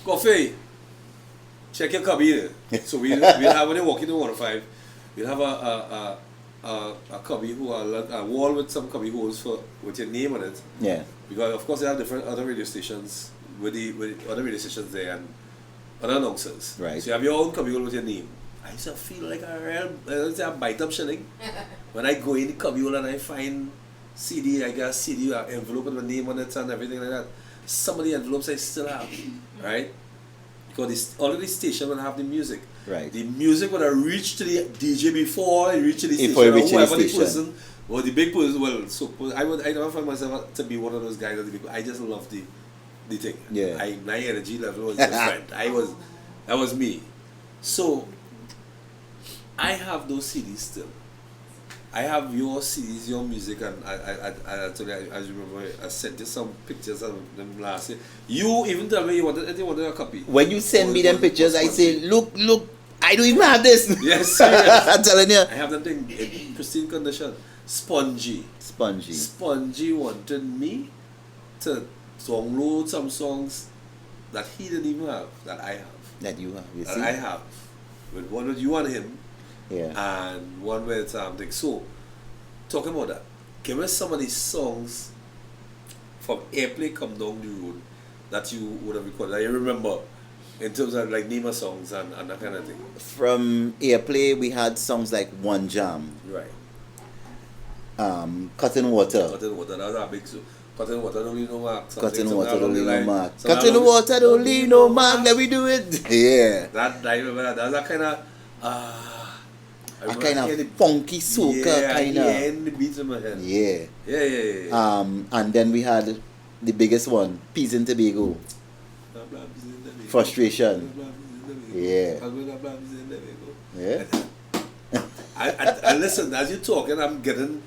Coffee. Check your cubby here. So we'll have, when you walk into 105, we'll have a cubby a wall with some cubby holes with your name on it. Yeah. Because of course they have different other radio stations with other radio stations there and other announcers. Right. So you have your own cubby hole with your name. I used to feel like a real bite up shilling. When I go in the cubby hole and I find CD, I get a CD, an envelope with my name on it and everything like that. Some of the envelopes I still have, right? Because already station will have the music. Right. The music would have reached to the DJ before it reached to the Before station. it reached the Whoever the station. person, or the big person, well, so I never find myself to be one of those guys that the big, I just love the thing. Yeah. My energy level was different. That was me. So I have those CDs still. I have your CDs, your music, and I told you, I remember I sent you some pictures of them last year. You even tell me you wanted a copy. When you send me them pictures, I say, look, I don't even have this. Yes, serious. I'm telling you. I have them thing in pristine condition. Spongy wanted me to download some songs that he didn't even have, that I have. That you have, you That see? I have. With one with you and him, Yeah. and one with thing. So, talking about that, give us some of these songs from Airplay Come Down the Road that you would have recorded, that you remember, in terms of like name of songs and that kind of thing. From Airplay, we had songs like One Jam, Right. Cutting Water. Cutting Water, that was our big so. Cutting Water, don't leave no mark. Cutting Water, don't leave no mark. Something Cutting along Water, don't leave no mark. Let me do it. Yeah. That, I remember that. That was a kind of, A kind of funky soca kind of. Yeah, the beats in my head. Yeah. Yeah. And then we had the biggest one, Peas in Tobago. Frustration. Yeah. Yeah. I listen, as you talk, and I'm getting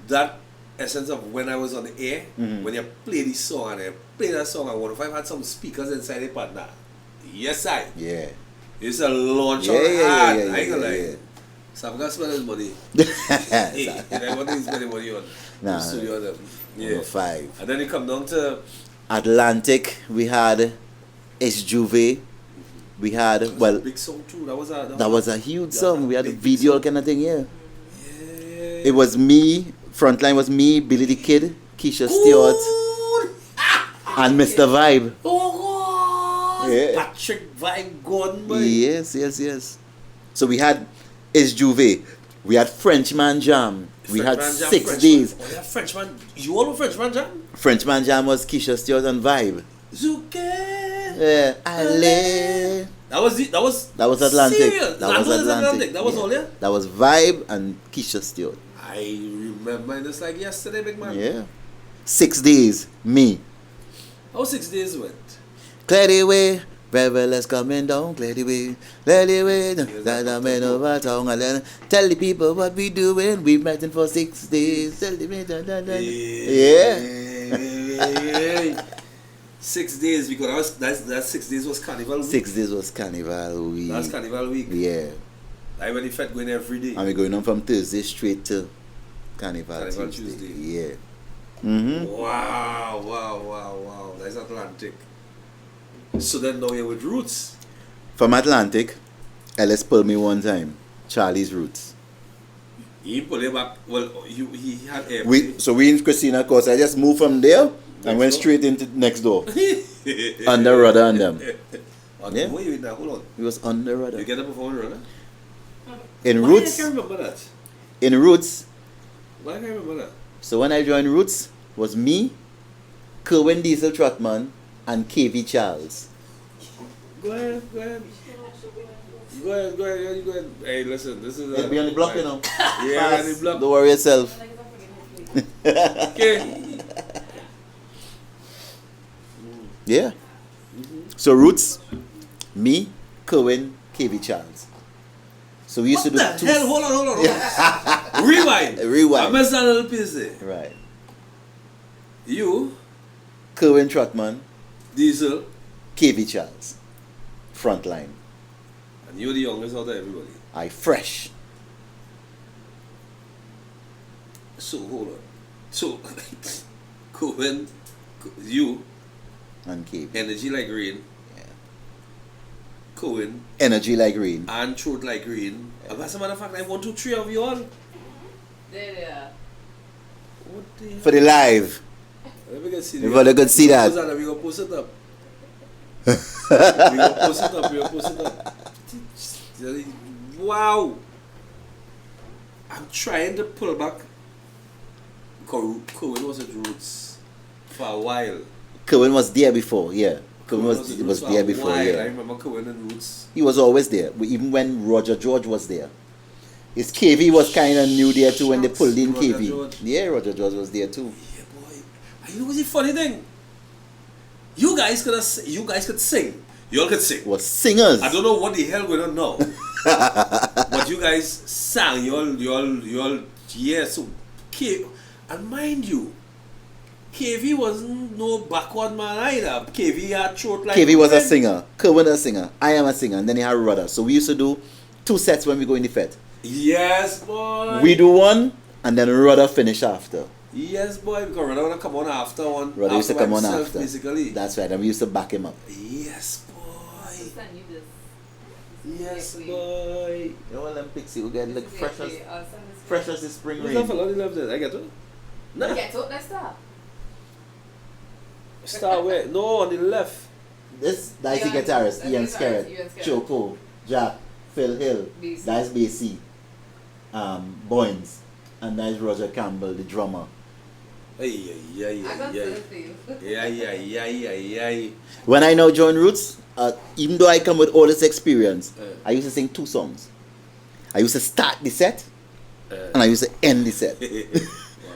that essence of when I was on the air, when you play this song and I play that song, I wonder if I had some speakers inside the partner. Yes, I. Yeah. It's a launch on Yeah. I ain't gonna lie. So I'm gonna spend his money. I want to spend money on Nah, studio them. Number 5. And then you come down to Atlantic, we had It's Juve. We had, well, big song too. That was a huge song. We had a big video song. kind of thing, yeah. Yeah. It was me, frontline was me, Billy the Kid, Keisha Stewart, and Mr. Vibe. Oh God! Yeah. Patrick Vibe gone, boy. Yes. So we had It's Juve. We had Frenchman Jam. We had Frenchman Jam, 6 Frenchman. days. Oh, yeah, Frenchman. You all know Frenchman Jam? Frenchman Jam was Keisha Stewart and Vibe. Zuke. Yeah, Ale. That was Atlantic. Serious. That was Atlantic. That was all, yeah? That was Vibe and Keisha Stewart. I remember this like yesterday, big man. Yeah. 6 days, me. How 6 days went? Clear the way, revelers coming down, clear the way, that I made over town, and then tell the people what we doing, we met in for 6 days, tell the people, Yeah. 6 days, because that 6 days was Carnival week. 6 days was Carnival week. That's Carnival week. Yeah. I went in fact going every day. And we're going on from Thursday straight to Carnival Tuesday. Yeah. Mm-hmm. Wow. That's Atlantic. So then now you're with Roots. From Atlantic, Ellis pulled me one time. Charlie's Roots. He pulled it back. Well, he had Airplay. So we in Christina, of course. I just moved from there and went straight into next door. Under Rudder and them. Yeah. Where you in there? Hold on. He was under Rudder. You get up before Rudder? In Why Roots. I can't remember that. In Roots. Why I can't remember that? So when I joined Roots, was me, Kerwin Diesel Trotman, and KV Charles. Go ahead. Hey, listen, this is It'll be on the block, you know. Yeah, on the block. Don't worry yourself. Okay. Yeah. So Roots, me, Kerwin, KV Charles. So we used to do What the hell? Hold on. Rewind. Rewind. I messed that little piece there. Right. You, Kerwin Trotman, Diesel, KV Charles. Front line. and you're the youngest out of everybody. I fresh. So hold on. So Cohen, you, And KV. energy like rain. Yeah. Cohen Energy like rain. and throat like rain. And as a matter of fact, I 1, 2, 3 of you all. There. What the hell? For the live. Let me get see If you could see that. We gonna post it up. We gonna post it up. Wow. I'm trying to pull back. Cohen was at Roots for a while. Kerwin was there before, yeah. Kerwin was at Roots for there a before, while. I yeah. remember Cohen and Roots. He was always there, even when Roger George was there. His KV was kind of new there too when they pulled in Roger KV. George. Yeah, Roger George was there too. Yeah, boy. And you know what's the funny thing? You guys could sing. You all could sing. Was singers. I don't know what the hell going on now. But you guys sang. You all, yeah. So, and mind you, KV wasn't no backward man either. KV had throat like. KV was a Cohen. singer. Kerwin a singer. I am a singer. And then he had Rudder. So we used to do 2 sets when we go in the fete. Yes, boy. We do one and then Rudder finish after. Yes, boy. Because Rudder would come on after one. Rudder used to come on himself, after. Basically. That's right. And we used to back him up. Yes, boy. Send you this. Yes, boy. You know Olympics, you get like fresh as the spring Who's rain. that fella? He left it. I get it. Nah. Get up, let's start. Star where? No, on the left. That's the guitarist, Ian Skerritt, Choco, Jack, Phil Hill, BC. that's Basie, Boynes, and that's Roger Campbell, the drummer. Ay. I got to for you. Yeah. When I now joined Roots, even though I come with all this experience, I used to sing 2 songs. I used to start the set, and I used to end the set.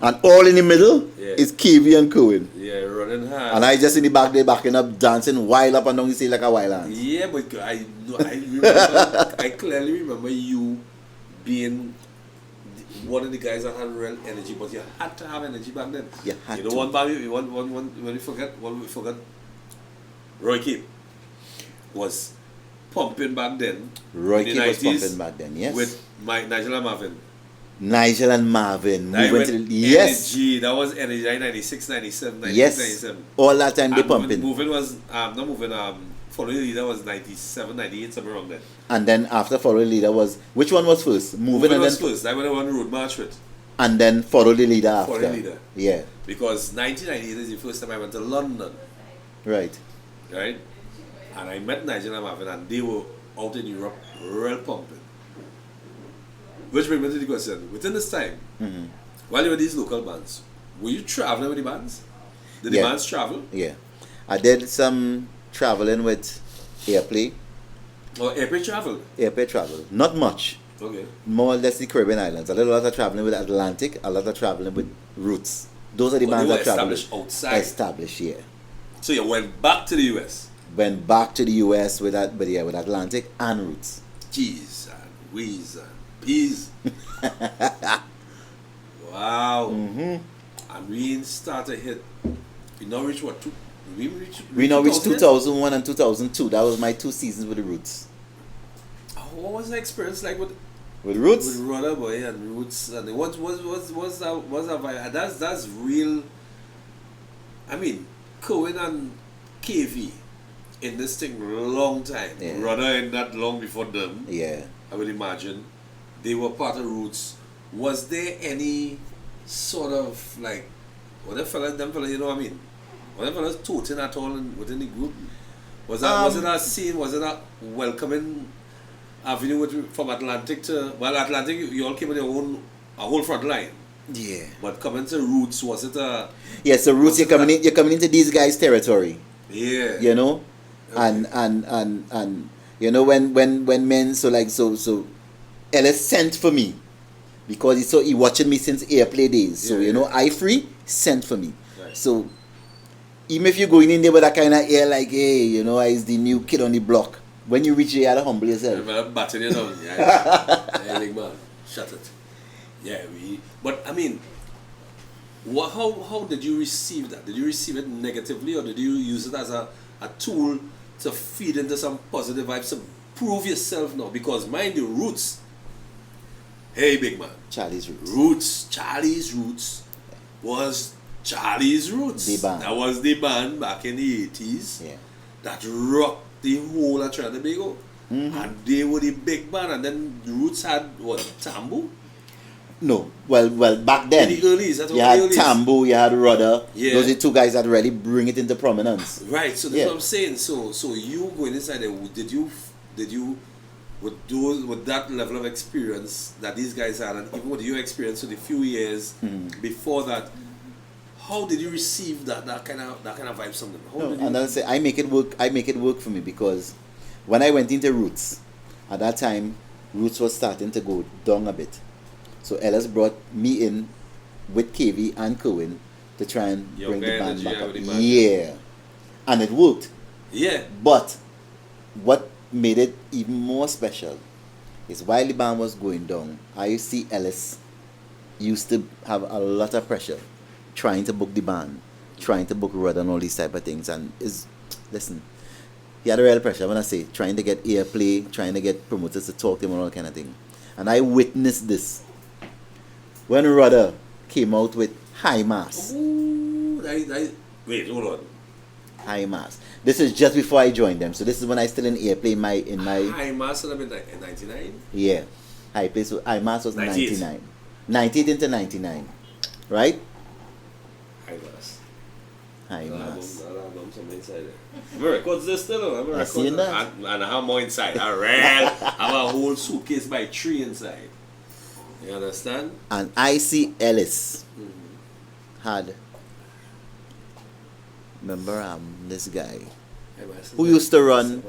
And all in the middle is KV and Cohen. Yeah, running hard. And I just in the back there backing up, dancing wild up and down the stage like a wild ant. Yeah, but I remember, I clearly remember you being one of the guys that had real energy, but you had to have energy back then. You had know to. one when we forgot Roy Keep was pumping back then. Roy in Keep the was 90s pumping back then, yes. With Nigel and Marvin. Nigel and Marvin. That We went went to the, yes. Energy. That was Energy 96, 97, 96, Yes. 97. All that time they And pumping. Moving was not moving. Following the Leader was 97, 98, somewhere around there. And then after Follow the Leader was, which one was first? Moving and was then first. I went on road march with. and then Follow the Leader after. Follow the Leader. Yeah, Because 1998 is the first time I went to London, right. right? And I met Nigel and Marvin, and they were out in Europe, real pumping. Which brings me to the question. Within this time, while you were these local bands, were you traveling with the bands? Did the bands travel? Yeah. I did some traveling with Airplay. Or Airplay travel? Airplay travel. Not much. Okay. More or less the Caribbean islands. A lot of traveling with Atlantic, a lot of traveling with Roots. Those are the bands that travel. Established outside? Established, yeah. So you went back to the US? Went back to the US with Atlantic and Roots. Jeez and wheeze and peas. Wow. And we started hit. We now reach what? We now reached 2001 and 2002. That was my 2 seasons with the Roots. What was the experience like with Roots? With Rudder Boy and Roots, and what's that vibe? That's real. I mean, Cohen and KV in this thing long time. Yeah. Rudder in that long before them. Yeah. I would imagine they were part of Roots. Was there any sort of like them fellas, you know what I mean? Were them fellas toting at all within the group? Was it a scene? Was it a welcoming avenue from Atlantic to Atlantic? You all came with your whole front line. Yeah. But coming to Roots, was it a? Yeah. So Roots, you're coming into these guys' territory. Yeah. You know, okay. and you know when men so Ellis sent for me because he watching me since Airplay days. So you know, I free sent for me. Right. So even if you're going in there with that kind of air like, hey, you know, I's the new kid on the block. When you reach there, you have to humble yourself. I'm batting you down. Yeah, big man. Shut it. Yeah, but I mean, how did you receive that? Did you receive it negatively, or did you use it as a tool to feed into some positive vibes to prove yourself now? Because mind you, Roots. Hey, big man. Charlie's Roots. Charlie's Roots was Charlie's Roots. The band. That was the band back in the 80s. Yeah. That rocked the whole of Trinidad and Tobago. And they were the big band, and then the Roots had what, Tambu? No, well, back then In the earlies, you had Tambu, you had Rudder. Yeah. Those are the 2 guys that really bring it into prominence. Right, so that's what I'm saying. So you going inside there, did you with that level of experience that these guys had, and even with your experience in the few years before that, how did you receive that kind of vibe from them? And I'll say I make it work for me because when I went into Roots, at that time Roots was starting to go down a bit. So Ellis brought me in with KV and Cohen to try and bring the band back up. Yeah. And it worked. Yeah. But what made it even more special is while the band was going down, I see Ellis used to have a lot of pressure trying to book the band, trying to book Rudder and all these type of things. And listen, he had a real pressure when I say trying to get Airplay, trying to get promoters to talk to him and all that kind of thing. And I witnessed this when Rudder came out with High Mass. Ooh, wait, hold on. High Mass. This is just before I joined them, so this is when I still in Airplay in my High Mass would have been in 99? Yeah. High Mass was 99. 98 into 99. Right? High Mass. High Mass. I'm some inside there. Records this still? I see that. And I have more inside. I have a whole suitcase by 3 inside. You understand? And I see Ellis had, remember this guy who used to run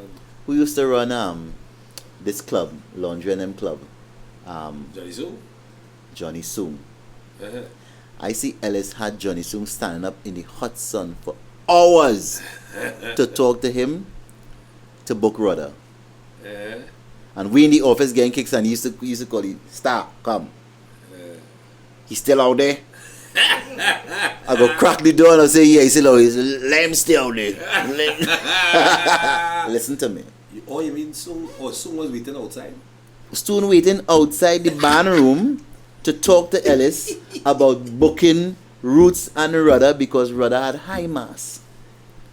this club, Laundry and M Club. Johnny Soong. Uh-huh. I see Ellis had Johnny Soong standing up in the hot sun for hours to talk to him to book Rudder. And we in the office getting kicks, and he used to call him, Starr, come. He's still out there. I go crack the door and I say, yeah, he's still out there. Let him stay out there. Listen to me. Oh, you mean Soong was waiting outside? Soong waiting outside the band room to talk to Ellis about booking Roots and Rudder because Rudder had High Mass.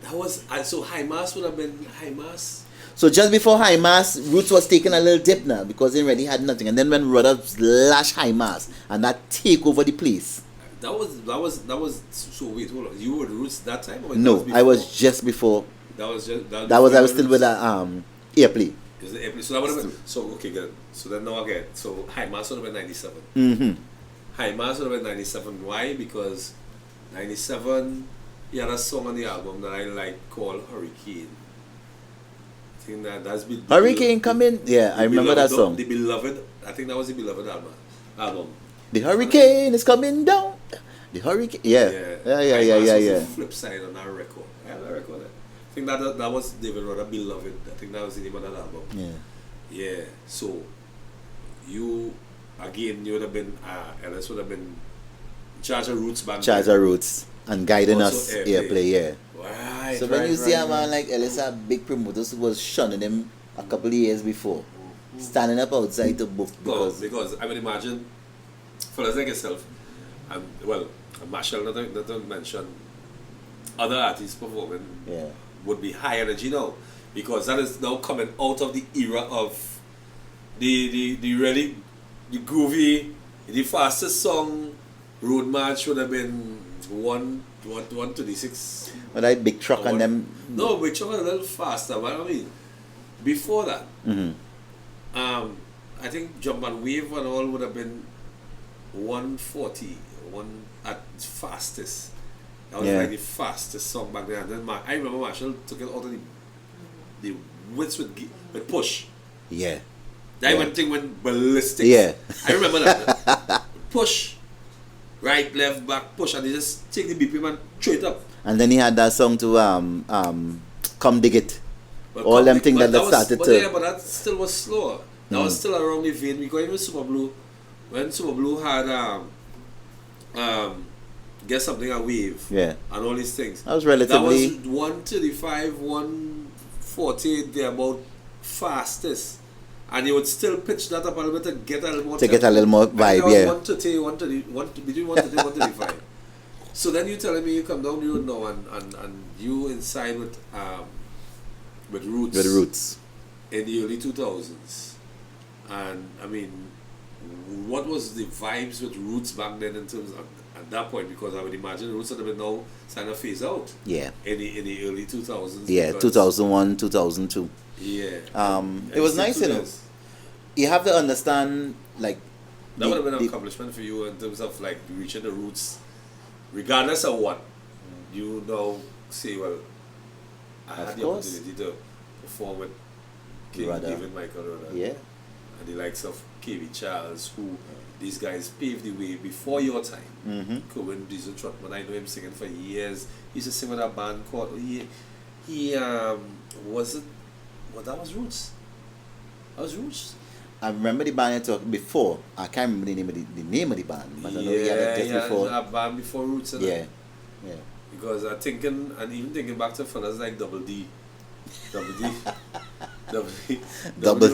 That was, so High Mass would have been High Mass? So just before High Mass, Roots was taking a little dip now because they already had nothing. And then when Rudder lash High Mass and that take over the place. That was so wait, hold on. You were Roots that time? Or no, I was just before. I was still with Airplay. Is the Airplay? So that would have been, so okay, good. So then now again, so High Mass would have been 97. Mm-hmm. High Mass would have been 97. Why? Because 97, he had a song on the album that I like called Hurricane. I think that's been Hurricane come in. Yeah, I remember that song. The Beloved. I think that was the Beloved album. The hurricane is coming down. The hurricane. Yeah. The flip side on that record. I have that record. I think that was David Rudder Beloved. I think that was the name of that album. Yeah. Yeah. So you would have been Ellis would have been in charge of Roots band. Charge of Roots and guiding Also us Airplay. Airplay, yeah. Right. So when you see a man like Ellis, a big promoters who was shunning him a couple of years before, standing up outside the book because I would imagine fellas like yourself, and Marshall not to mention other artists performing would be high energy now, because that is now coming out of the era of the really the groovy, the fastest song. Road March would have been 126. But that big truck on them. No, big truck was a little faster. But I mean, before that, I think Jump and Wave and all would have been 140, one at fastest. That was like the fastest song back then. And then I remember Marshall took it out of the widths with push. Yeah. That one thing went ballistic. Yeah. I remember that. Push. Right, left, back, push, and they just take the BPM and throw it up. And then he had that song to Come Dig It. But all them things that started to. Yeah, but that still was slower. That was still around the vein, because even Super Blue, when Super Blue had Get Something and Wave, and all these things, that was relatively. That was 135, 140, they're about fastest. And you would still pitch that up a little bit to get a little more get a little more vibe, yeah. 130, between 130 and 135. So then you telling me you come down the road now and you inside with Roots. With Roots. In the early 2000s. And I mean, what was the vibes with Roots back then in terms of, at that point? Because I would imagine Roots would have been now starting to phase out. Yeah. In the early 2000s. Yeah, 2001, 2002. Yeah. It was nice, you know. You have to understand, like. That would have been an accomplishment for you in terms of like reaching the roots, regardless of what. You now say, well, I had the opportunity to perform with King David Michael Rudder. Yeah. And the likes of KV Charles, who these guys paved the way before your time. Cohen Diesel Trotman, I know him singing for years. He used to sing with a band called was it? Well, that was Roots. That was Roots. I remember the band I talked before. I can't remember the name of the band, but I know he had it just before. A band before Roots. Yeah. Because I'm thinking, and even thinking back to fellas like Double D. Double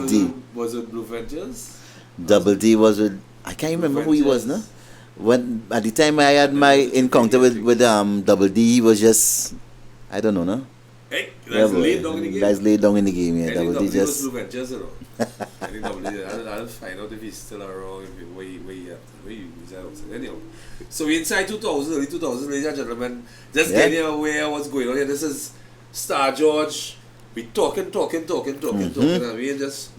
D. Was it Blue Ventures? Double D was with, I can't remember who he was, no? When at the time I had my encounter with Double D, he was just, I don't know, no? Hey, that's laid down in the game. That's laid down in the game, yeah. Double D just. Blue Ventures, you know. I think Double D. I'll find out if he's still around. Where he is. Anyhow, so we inside 2000, early 2000, ladies and gentlemen. Just getting aware what's going on here. This is Starr George. We talking, and we just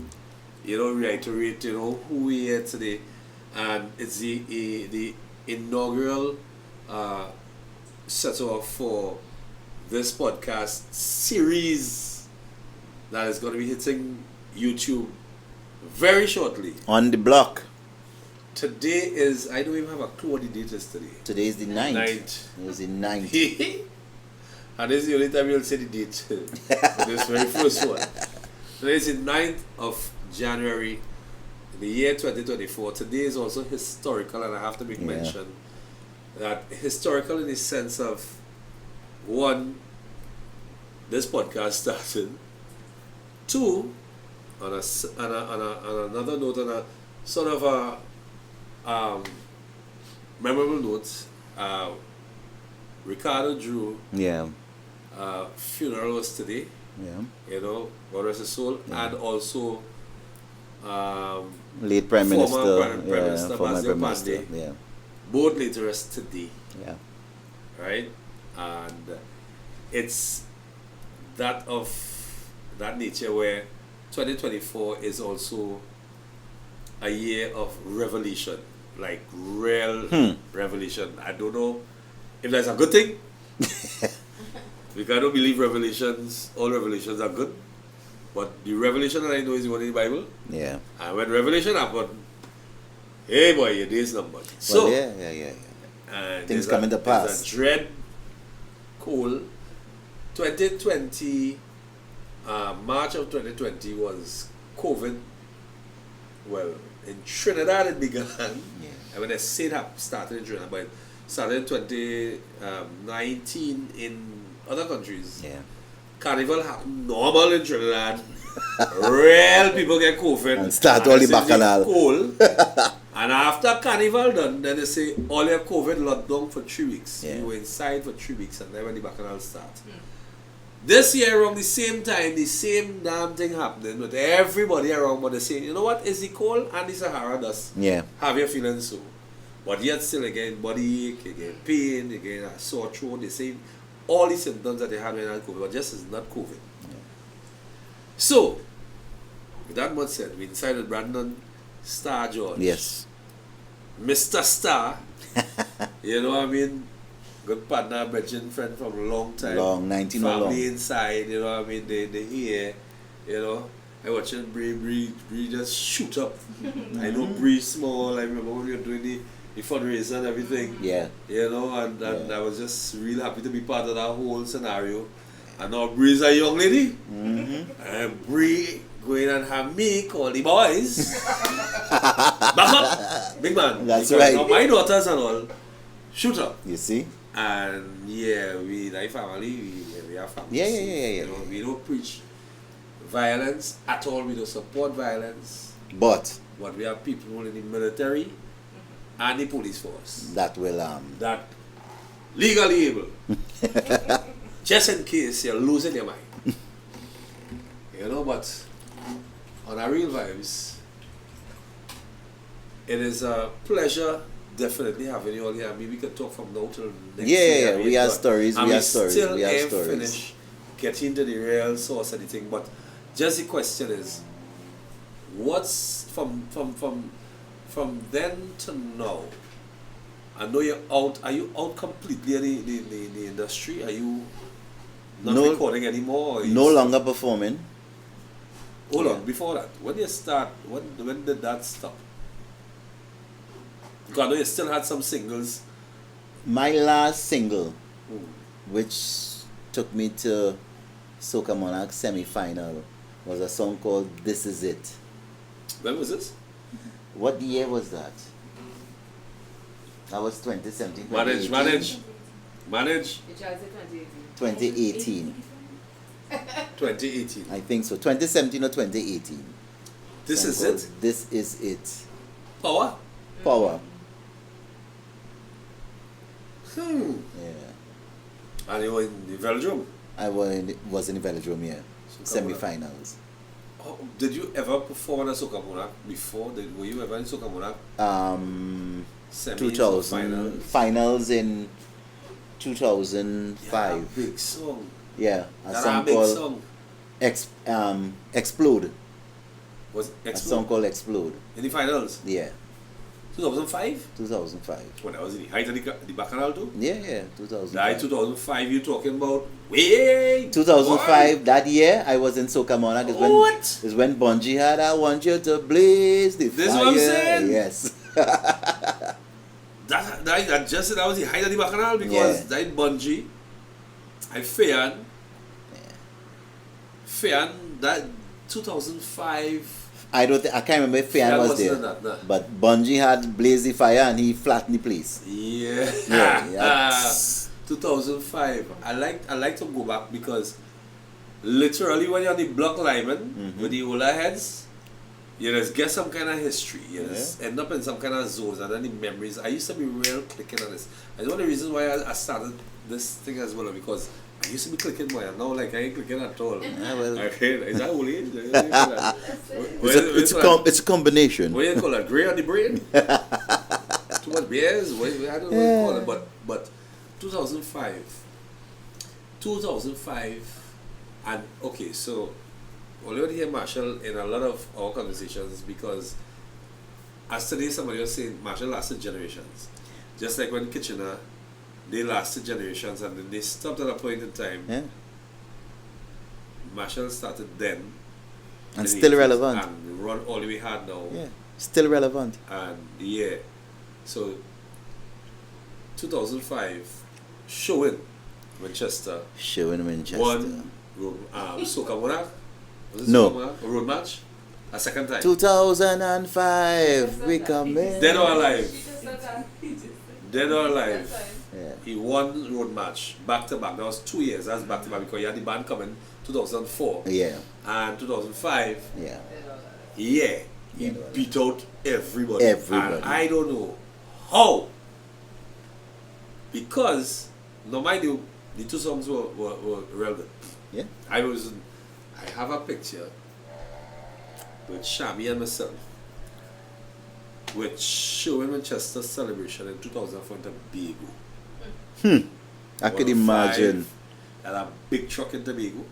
reiterate who we are today, and it's the inaugural set off for this podcast series that is going to be hitting YouTube very shortly. On the block. Today is, I don't even have a clue what the date is today. Today is the 9th. It is the 9th. And this is the only time you'll say the date. For this very first one. Today is the 9th of January, the year 2024. Today is also historical, and I have to make mention that historical in the sense of, one, this podcast started. Two, on another note, on a sort of a memorable note, Ricardo Drew funeral was today. God rest his soul, and also late Prime Minister, former Prime Minister, both later as today. Right? And it's that of that nature where 2024 is also a year of revelation, like real revelation. I don't know if that's a good thing. Because I don't believe revelations, all revelations are good. But the revelation that I know is the one in the Bible. Yeah. And when revelation happened, hey boy, your day's numbered. So, Well, yeah. Things there's come into there's pass. a dread cool 2020, March of 2020 was COVID. Well, in Trinidad it began. Yeah. I mean, I say it started in Trinidad, but it started in 2019 in other countries. Yeah. Carnival happened normal in Trinidad. Real people get COVID. And start all the bacchanal. Cold. And after Carnival done, then they say all your COVID locked down for 3 weeks. Yeah. You were inside for 3 weeks, and then when the bacchanal starts. This year around the same time, the same damn thing happening with everybody around, but they saying, you know what, is the cold and the Sahara dust. Yeah. Have you feeling so? But yet still again, body ache, again pain, again a sore throat. They say all the symptoms that they had when they had COVID, but just is not COVID. Yeah. So, with that much said, we decided Brandon, Starr George. Yes. Mr. Starr, you know what I mean? Good partner, brethren, friend from a long time. Long, 19 or Family long. inside, you know what I mean? They here, you know. I watching Bree just shoot up. I know Bree small. I remember when we were doing the fundraiser and everything. Yeah. You know, and Yeah. I was just really happy to be part of that whole scenario. And now Bree's a young lady. And Bree going and have me call the boys. Back up, big man. That's Because right. now my daughters and all shoot up. You see? And yeah, we like family, we are family. Yeah. You know, we don't preach violence at all, we don't support violence. But But we have people in the military and the police force that will that legally able, just in case you're losing your mind. You know, but on our real vibes, it is a pleasure definitely having you all here. I mean, we could talk from now till next year. we have stories, and we have stories, still we have ain't stories. finished getting to the real source of the thing. But just the question is, what's from then to now? I know you're out. Are you out completely in the industry? Are you not No- recording anymore? Or are you no longer performing. Hold Yeah. on, before that, when you start, when did that stop? Because I know you still had some singles. My last single, which took me to Soca Monarch semi-final, was a song called This Is It. When was this? What year was that? That was 2017, Manage. 2018. 2018. I think so. 2017 or 2018. This Song is called it? This Is It. Power? Power. Hmm. Yeah. And you were in the velodrome? I was in the Velodrome, yeah. Soca Semi-finals. Oh, did you ever perform on a Soca Monarch before? Were you ever in Soca Monarch? Semis or 2000 finals in 2005. Yeah, big song. Yeah, a That a song big called song. Explode. Was A Explode song called Explode. in the finals? Yeah, 2005? 2005. When I was in the height of the Bacchanal too? Yeah, That 2005. 2005 you talking about? Wait! 2005, that year, I was in Soca Monarch. What? Is when Bungie had I Want You to Blaze the This is Fire. what I'm saying. Yes. That was the height of the Bacchanal because Yeah. that Bungie, I feared that 2005. I can't remember if Fian Fian was wasn't there. in that, no. But Bungie had Blaze the Fire and he flattened the place. Yeah. Yeah. 2005. I like to go back because literally when you're on the block lineman with the older heads, you just get some kind of history. You just end up in some kind of zones and then the memories. I used to be real clicking on this. And one of the reasons why I started this thing as well because I used to be clicking more and now like I ain't clicking at all. Yeah, well, Okay, is that old age? it's a combination. What do you call it? Gray on the brain? Too much beers? I don't know what you call it. But 2005, and okay, so only would hear Marshall in a lot of our conversations because as today somebody was saying Marshall lasted generations. Just like when Kitchener, they lasted generations and then they stopped at a point in time. Yeah. Marshall started then. And still 80s relevant. And run all the way hard now. Yeah. Still relevant. And yeah. So 2005, Showing Winchester. Showing Winchester. Won Soca Monarch. Was it No. Soca Monarch? A road match? A second time. 2005. We come in. Dead or She alive. just said that. He just said Dead or that. alive. Yeah. He won road match back to back. That was 2 years. That's back to back because he had the band coming 2004 Yeah. and 2005. Yeah. Yeah, he Yeah. beat out everybody. Everybody. And I don't know how. Because no mind you, the two songs were real good. Yeah. I have a picture with Shami and myself with Showing Manchester celebration in 2004 in Tobago. I could imagine. They had a big truck in Tobago.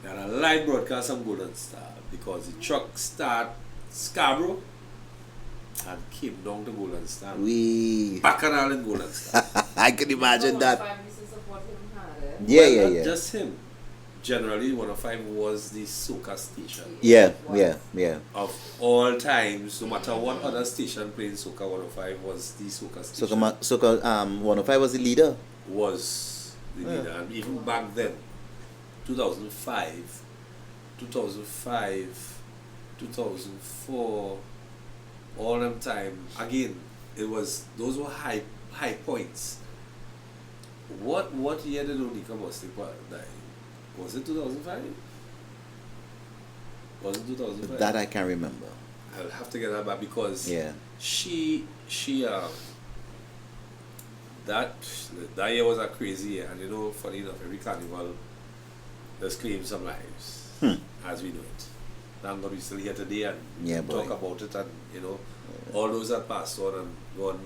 They had a live broadcast on Golden Star because the truck started Scarborough and came down to Golden Star. We. Bacchanal in Golden Star. I could imagine that. Family to support him harder. Yeah, Well, yeah, not yeah. just him. Generally, 105 was the soca station Yeah, yeah, yeah. of all times. No matter what other station playing soca, 105 was the soca station. Soca 105 was the leader. Was the leader. And even back then, 2005, 2004, all them time, again, it was, those were high points. What year did Onika Mustipa die? Was it 2005? Was it 2005? That I can't remember. I'll have to get that back because Yeah. she that year was a crazy year, and you know, funny enough, every carnival does claim some lives as we know it. Thank God we're still here today and we Yeah, can talk boy. about it, and you know, all those that passed on and gone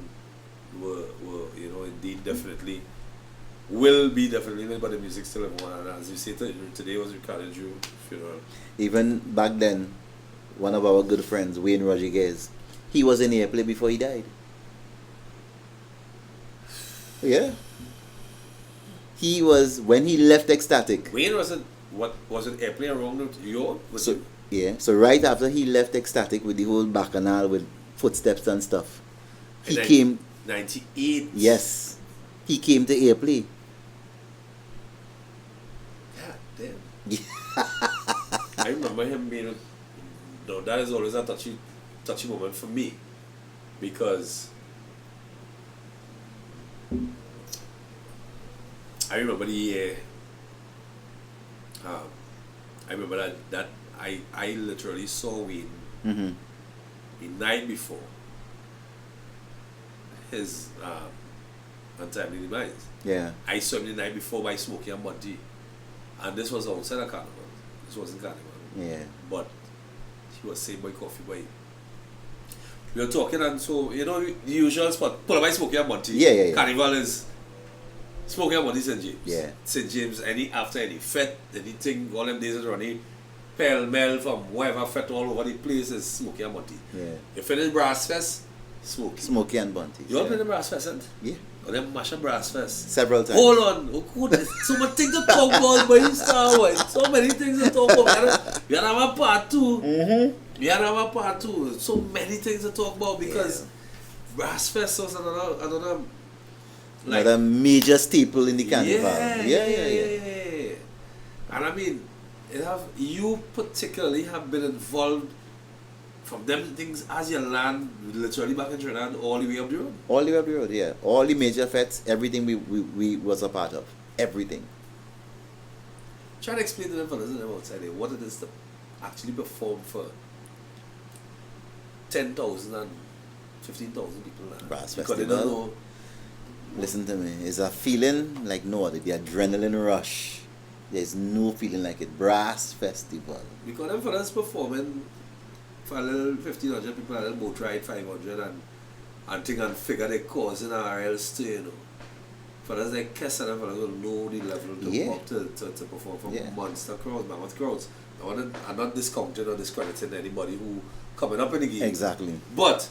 were you know, indeed definitely will be definitely living, but the music still live on. And as you say, today was Ricardo Drew funeral. Even back then, one of our good friends, Wayne Rodriguez, he was in Airplay before he died. Yeah. He was, when he left Ecstatic. Wayne wasn't Airplay around with you? So, yeah, so right after he left Ecstatic with the whole bacchanal with footsteps and stuff, he came, 98. yes, he came to Airplay. God damn. I remember him being, no, that is always a touchy moment for me, because I remember the year. I remember that I literally saw Wayne Mm-hmm. the night before his untimely demise. Yeah. I saw him the night before by Smokey and Bunty, and this was outside a carnival. This wasn't carnival. Yeah. But he was saying, boy, coffee, boy. We were talking, and so, you know, the usual spot, pull up by Smokey and Bunty. Yeah, yeah, yeah. Carnival is Smokey and Bunty, St. James. Yeah. St. James, after any fete, anything, all them days are running, pell mell from wherever fete all over the place is Smokey and Bunty. Yeah. You finish Brass Fest, Smokey. Smokey and Bunty. You all yeah. play the Brass Fest, and Yeah. or them mash up Brass Fest. Several times. Hold on, oh goodness, so much things to talk about, but Starr, boy. So many things to talk about. We gotta have a part two. Mm-hmm. We gotta have a part two. So many things to talk about because Brass Fest was another like, Another major staple in the carnival. yeah. And I mean, you particularly have been involved from them things as you land literally back in Trinidad all the way up the road. All the way up the road, yeah. All the major fetes, everything we was a part of. Everything. Try to explain to them fellas in them outside there what it is to actually perform for 10,000 and 15,000 people now. Brass because they Festival. don't know. Listen to me. It's a feeling like no other. The adrenaline rush. There's no feeling like it. Brass Festival. Because them fellas performing for a little 1,500 people, a little boat ride 500 and thing and figure they causing RLs too, you know. Fellas like Kess and them fellas will know the level to Yeah. go up to perform for Yeah. monster crowds, mammoth crowds. I'm not discounting or discrediting anybody who coming up in the game. Exactly. But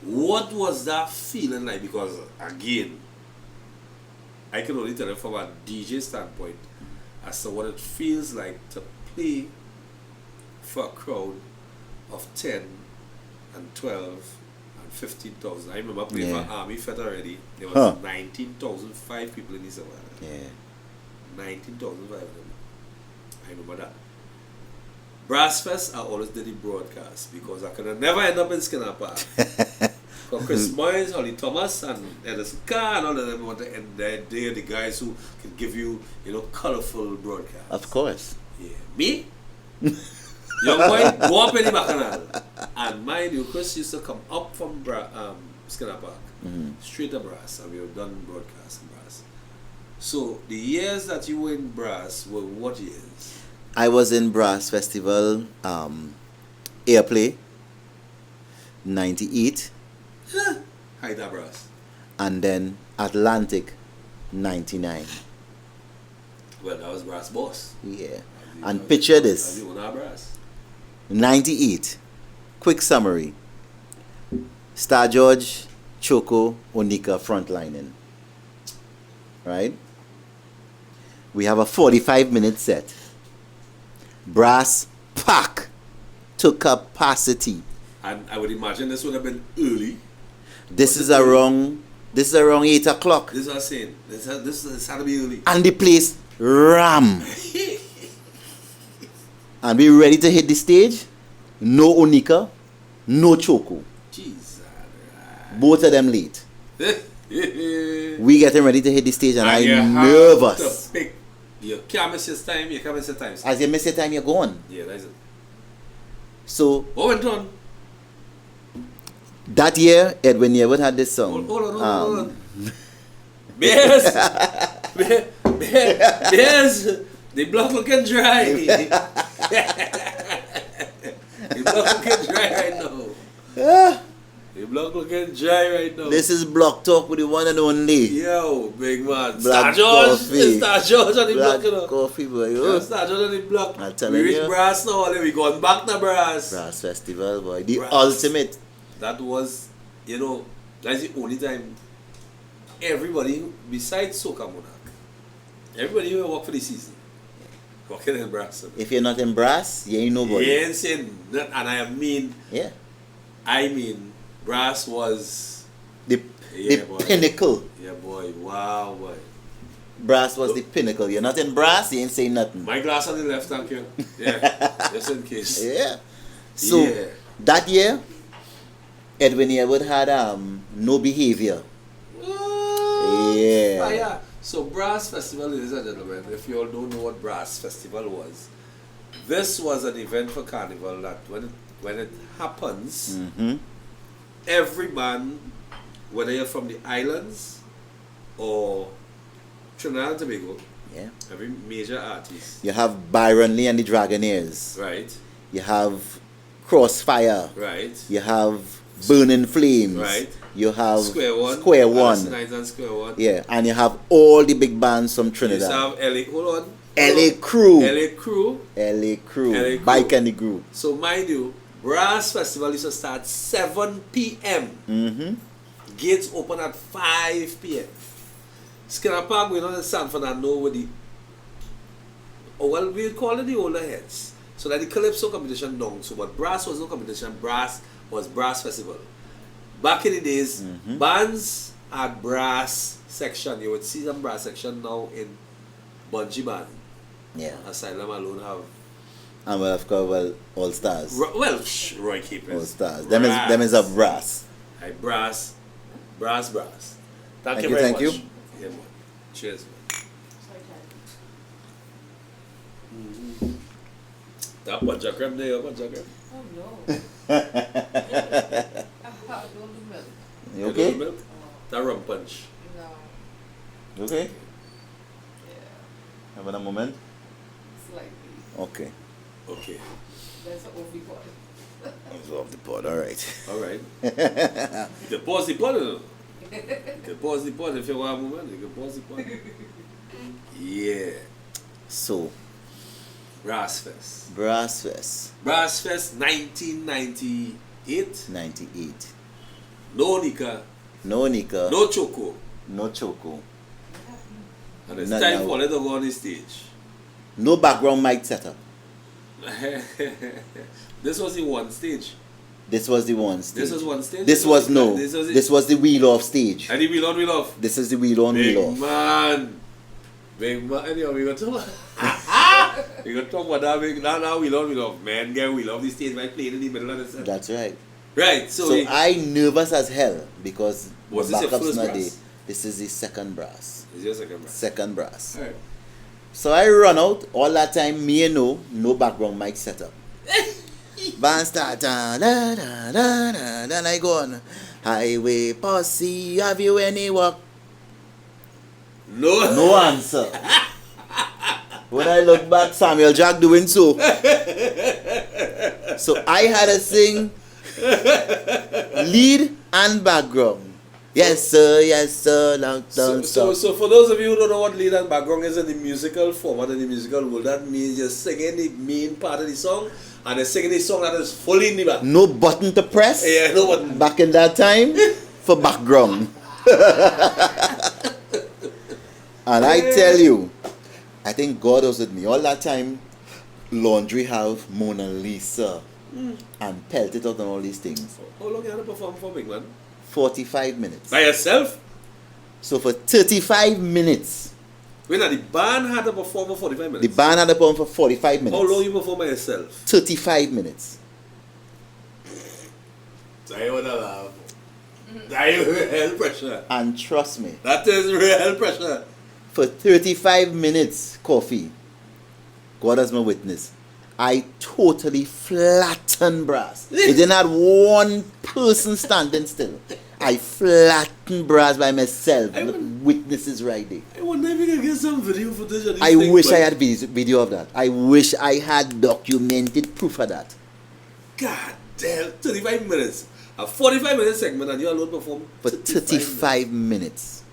what was that feeling like? Because again, I can only tell you from a DJ standpoint as to what it feels like to play for a crowd of 10 and 12 and 15,000. I remember playing for Army Fed already. There was 19,005 people in this award. Yeah. 19,500. I remember that. Brass Fest, I always did the broadcast because I could never end up in Skinner Park. Because Chris Moyes, Holly Thomas, and Edison Carr, and all of them, and they're the guys who can give you, colorful broadcasts. Of course. Yeah. Me? Young boy, go up in the Bacchanal. And mind you, Chris used to come up from Skinner Park, straight to Brass, and we have done broadcasts in Brass. So, the years that you were in Brass were what years? I was in Brass Festival, Airplay, 98. Haida Brass. And then Atlantic, 99. Well, that was Brass Boss. Yeah. And picture this. As you own our Brass. 98. Quick summary. Star George, Choco, Onika frontlining. Right? We have a 45-minute set. Brass pack to capacity. And I would imagine this would have been early. This is around 8 o'clock. This is what I'm saying. This had to be early. And the place ram. And we ready to hit the stage. No Onika, no Choco. Jesus. Both of them late. We getting ready to hit the stage and I'm nervous. You can't miss your time. You can't miss your time. As you miss your time, you're gone. Yeah, that's it. So what went on? That year, Edwin Yearwood had this song. Hold on. Bears! Bears! The block looking dry. The block looking dry right now. The block looking dry right now. This is Block Talk with the one and only. Yo, big man. Black Starr George. Coffee. Starr George on the Black block, you know. Coffee, boy. Yeah, Starr George on the block. I'm telling we reach you. Brass now, we going back to Brass. Brass Festival, boy. The Brass. ultimate. That was, that's the only time everybody, besides Soca Monarch, everybody will work for the season. Working in Brass. If you're not in Brass, you ain't nobody. You ain't saying that, and I mean, Brass was the pinnacle. Yeah, boy. Wow, boy. Brass was the pinnacle. You're not in Brass, you ain't saying nothing. My glass on the left, thank you. Yeah, just in case. Yeah. So, that year, Edwin Yearwood had No Behavior. Yeah. Fire. So Brass Festival, ladies and gentlemen, if you all don't know what Brass Festival was, this was an event for Carnival that when it happens, every band, whether you're from the islands or Trinidad and Tobago, every major artist. You have Byron Lee and the Dragonaires. Right. You have Crossfire. Right. You have Burning Flames. Right. You have Square One. And Square One. Yeah, and you have all the big bands from Trinidad. You have LA Crew. LA Crew. Bike and the Crew. So mind you, Brass Festival used to start 7 p.m. Gates open at 5 p.m. Skinner Park, we don't in Sanford and know where we call it the older heads. So that the Calypso competition down. So but Brass was no competition, Brass was Brass Festival. Back in the days, bands had Brass section. You would see some Brass section now in Bungee Band. Yeah. Asylum alone have. And well, of course, All Stars. Roy Keepers. All Stars. Them is a Brass. Brass. Thank you very much. You. Yeah, man. Cheers, man. That punch creme there, punch creme. Oh no. Don't do milk. You okay? Milk? That rum punch. No. You okay? Yeah. Have a moment? Slightly. Okay. That's off the pot. It's off the pot, alright. Alright. You can pause the pot, you know? You can pause the pot if you want a moment. You can pause the pot. Yeah. So, Brass Fest. Brass Fest. Brass Fest 1998. 98. No Nika. No Nika. No Choco. No Choco. And it's Not time now. for let her go on the stage. No background mic setup. This was the one stage. This was the one stage. This was one stage. This was no. This was, This was the wheel off stage. and the wheel on wheel off. This is the wheel on Big wheel off. man. Big man. Anyhow, we got to we got to talk about that big now wheel on wheel off. Man, get wheel off the stage by playing in the middle of the set. That's right. Right. So I nervous as hell because Was the this your backups first not brass? there. This is the second brass. Is your second brass? Second brass. Alright. So I run out. All that time, me and no background mic setup. Band start, da, da, da, da, da, then I go on. Highway posse, have you any work? No. No answer. When I look back, Samuel Jack doing so. So I had to sing lead and background. Yes sir, long So for those of you who don't know what lead and background is in the musical format, in the musical world, that means you're singing the main part of the song and you're singing the song that is fully in the back. no button to press. Yeah, no button. Back in that time, for background. And I tell you, I think God was with me. All that time, laundry have Mona Lisa and pelt it out and all these things. How long you had to perform for, big man? 45 minutes. By yourself? So for 35 minutes, Wait, now the band had to perform for 45 minutes. the band had to perform for 45 minutes. How long you perform by yourself? 35 minutes. I would laugh. That is real pressure. And trust me, That is real pressure. for 35 minutes, coffee, God as my witness, I totally flattened brass. It didn't have one person standing still. I flattened brass by myself. I The wouldn't- witnesses right there. I wonder if you can get some video footage of this I thing, wish but I had video of that. I wish I had documented proof of that. God damn, 35 minutes. A 45-minute segment and you alone perform For 35 minutes. 35 minutes.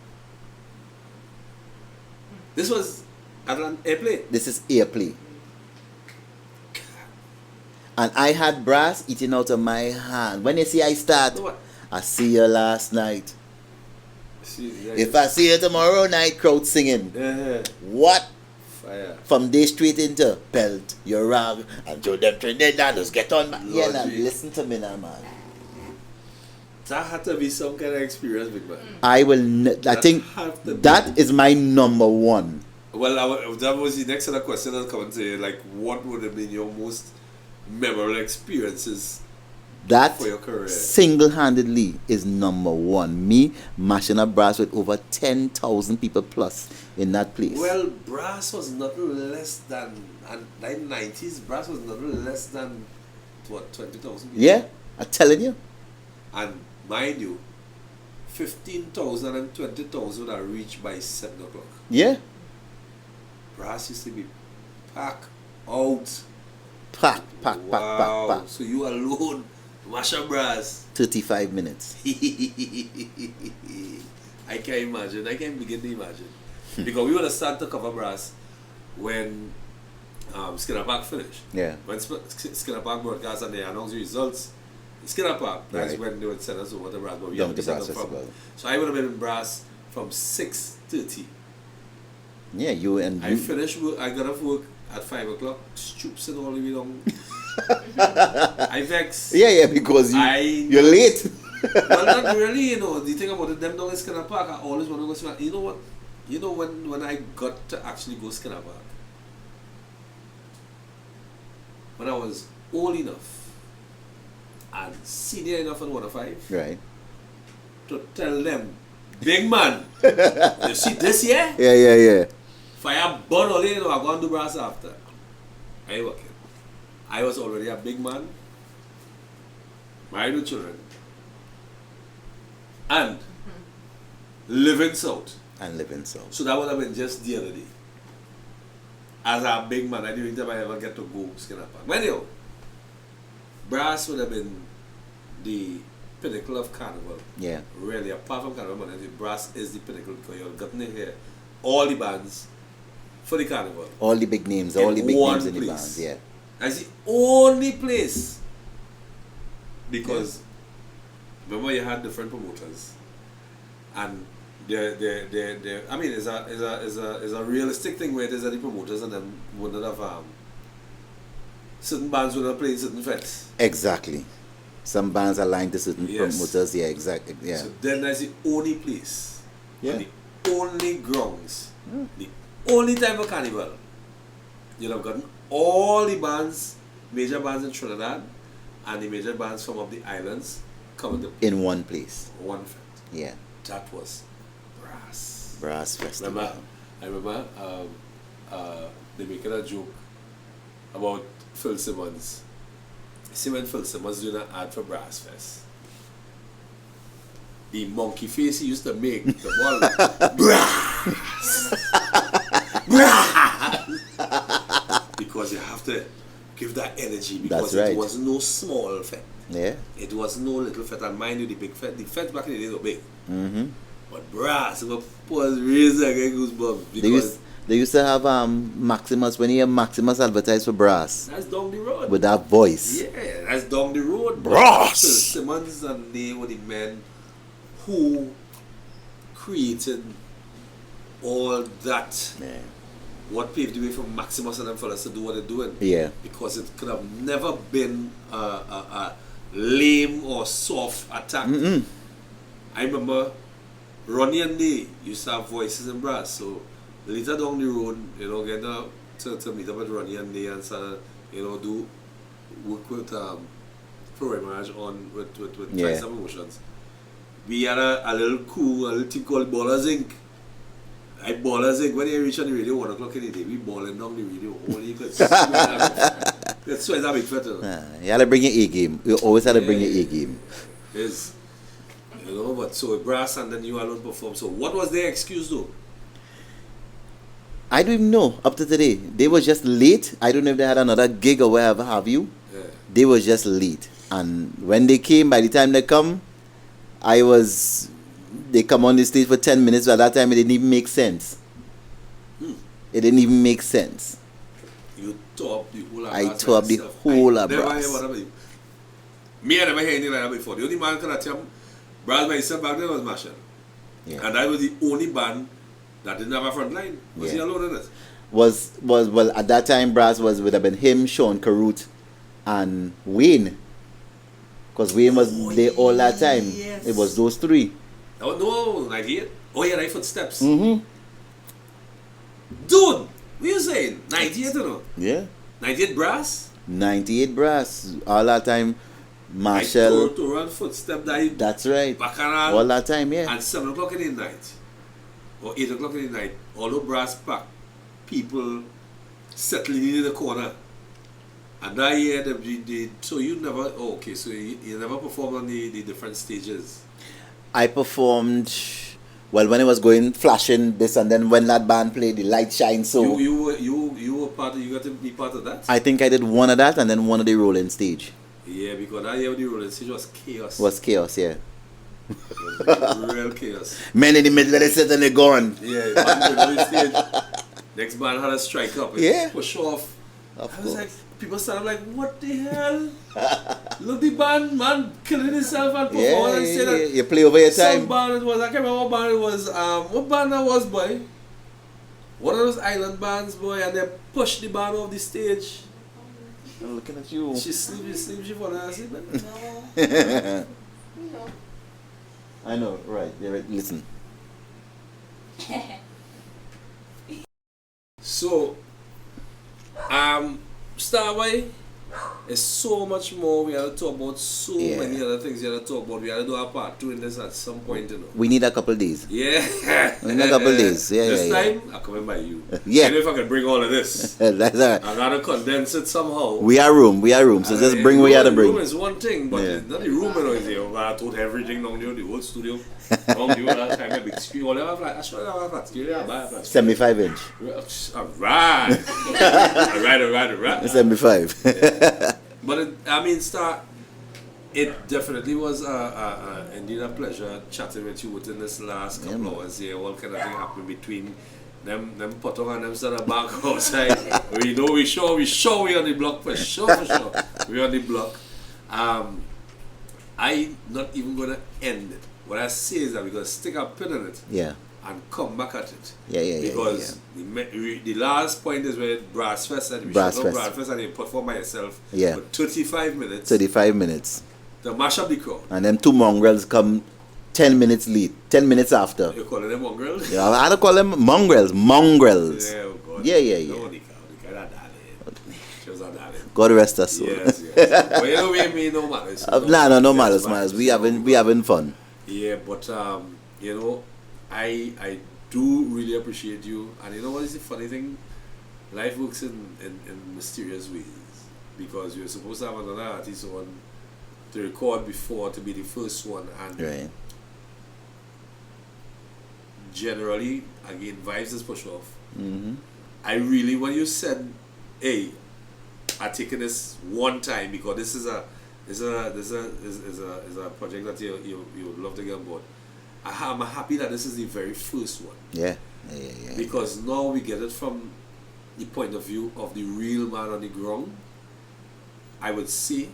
This was at an airplay. This is Airplay. And I had brass eating out of my hand. When you see I start, So what? I see you last night. See, If I see you tomorrow night, crowd singing. What? fire. From day straight into pelt, your rag, and to them Trinidad, get on. Yeah, now, Logic. listen to me now, man. That had to be some kind of experience, big man. I will. I That think have to be. that is my number one. Well, that was the next other question that come and say, like, what would have been your most memorable experiences That for your career? single-handedly is number one. Me mashing up brass with over 10,000 people plus in that place. Well, brass was not less than, and 1990s, brass was not less than, what, 20,000 people? Yeah, I'm telling you. And mind you, 15,000 and 20,000 are reached by 7 o'clock. Yeah, Brass used to be packed out. pack. Wow. So you alone, mash up brass. 35 minutes. I can't imagine. I can't begin to imagine. Because we would have started to cover brass when Skinner Park finished. Yeah. When Skinner Park broadcast and they announced the results, Skinner Park, that's Right. when they would send us over to brass. But we Down had to to send Brass them from. Festival. So I would have been in brass from 6:30. Yeah, you and I you. finished work, I got off work at 5 o'clock, stoops and all the way down. I vex. Yeah, because you're late. Well, not really, you know. The thing about it, them down in Skinner Park, I always want to go see. You know what? You know when I got to actually go Skinner Park? When I was old enough and senior enough in 105 Right. to tell them, big man, you see this here? Yeah. Fire burn all in, you know, I go and do brass after. I working. I was already a big man, married with children, and living south. And living so. So that would have been just the other day. As a big man, I didn't think I ever get to go Skinner Park. But anyhow, brass would have been the pinnacle of carnival. Yeah. Really, apart from carnival, brass is the pinnacle because you've gotten to hear all the bands for the carnival. All the big names, In all the big one names in the place. bands, yeah. That's the only place. Because remember you had different promoters, and I mean it's a realistic thing where it is that the promoters and them wouldn't have certain bands would have played certain fets. Exactly. Some bands are aligned to certain Yes. promoters, yeah, exactly. Yeah. So then that's the only place. Yeah. And the only grounds. The only time for carnival. You'll have gotten all the bands, major bands in Trinidad and the major bands from up the islands coming to In one place. one fet. Yeah. That was Brass. Brass Festival. I remember they making a joke about Phil Simmons. See when Phil Simmons doing an ad for Brass Fest, the monkey face he used to make, the one brass, because you have to give that energy, because That's right. it was no small fet. Yeah. It was no little fet, and mind you, the big fet, the fet back in the days were big. Mm-hmm. But Brass, it was raising I get goosebumps because They used to have Maximus, when you hear Maximus advertise for Brass, that's down the road. with that voice. Yeah, that's down the road. Brass! Phil Simmons and they were the men who created all that. Yeah. What paved the way for Maximus and them fellas to do what they're doing. Yeah. Because it could have never been a lame or soft attack. Mm-mm. I remember Ronnie and they used to have voices in Brass. So later down the road, get to meet up with Ronnie and they and do work with Pro Emerge on with Yeah. Trice of Emotions. We had a little cool, a little thing called Ballers Inc. Ballers Inc. When they reach on the radio 1 o'clock in the day, we balling down the radio. Only you could sweat a big fet. You had to bring your A game. You always had to bring your A game. Yes. But so Brass and then you alone perform. So what was their excuse though? I don't even know up to today. They were just late. I don't know if they had another gig or wherever have you. Yeah. They were just late. And when they came, by the time they come, they come on the stage for 10 minutes, but at that time it didn't even make sense. It didn't even make sense. You tore up the whole of I Brass tore up the myself. whole I of never Brass. hear about it. Me, I never heard anything like that before. The only man can tell Brass by himself back then was Marshall. Yeah. And that was the only band that didn't have a front line. Was he Yeah. alone in it? Well, at that time Brass would have been him, Sean Carruth, and Wayne. Because Wayne was there all that time. yes. It was those three. Oh no, 98. Oh yeah, 9 footsteps. Mm-hmm. Dude, what you saying? 98 or no? Yeah. 98 Brass? 98 Brass. All that time, I Marshall. to run footstep that That's right. Bacchanal. All that time, yeah. And 7 o'clock in the night, or 8 o'clock in the night, although Brass pack, people settling in the corner. And that year, so you never, so you never performed on the different stages. I performed, well, when it was going, flashing this, and then when that band played, the light shine, so. You were part of, you got to be part of that? I think I did one of that, and then one of the rolling stage. Yeah, because that year the rolling stage was chaos. Was chaos, yeah. Real chaos. Men in the middle of the set and they're gone. Yeah, band on the stage. Next band had a strike up. Yeah. Push off. Of I was course. like, people started like, what the hell? Look, the band, man, killing himself and performing and say that. You play over your Some time. band it was, I can't remember what band it was. What band that was, boy? One of those island bands, boy, and they pushed the band off the stage. I'm looking at you. She sleep, she falling asleep. No. I know, right. Yeah, right. Listen. So, Starboy, is so much more. We have to talk about so Yeah. many other things we have to talk about. We have to do a part 2 in this at some point, We need a couple days. Yeah. In a couple days. Yeah, this yeah, yeah. time, I'm coming by you. Yeah. I know if I can bring all of this. That's all right. I gotta condense it somehow. We are room. So just bring what you have to The bring. room is one thing, but Yeah. not the room, I told everything down there, the whole studio. Down there, that time, a big screen, all that, I should have a flat screen, yeah, buy a flat screen. 75 inch. Alright. Alright. 75. But Starr, it definitely was indeed a pleasure chatting with you within this last couple man. hours here. All kind of thing happened between them potong and them sort of back outside. we sure we on the block for sure. We on the block. I not even gonna end it. What I say is that we're gonna stick a pin in it. Yeah. And come back at it. Because the last point is where Brass Fest and Brass Fest and you perform by yourself for 35 minutes. 35 minutes. To mash up the crowd. And them two mongrels come 10 minutes late, 10 minutes after. You're calling them mongrels? Yeah, I don't call them mongrels. Yeah, oh God. Yeah. No, the darling. She was a darling. God rest us soul. Yes. But you know what I mean? No matters. No matters. We having fun. Yeah, but you know, I do really appreciate you. And you know what is the funny thing? Life works in mysterious ways. Because you're supposed to have another artist on to record before to be the first one, and Right. generally, again, vibes is push off. Mm-hmm. I really, when you said, "Hey, I taken this one time because this is a project that you would love to get on board," I'm happy that this is the very first one. Yeah. Because now we get it from the point of view of the real man on the ground. I would say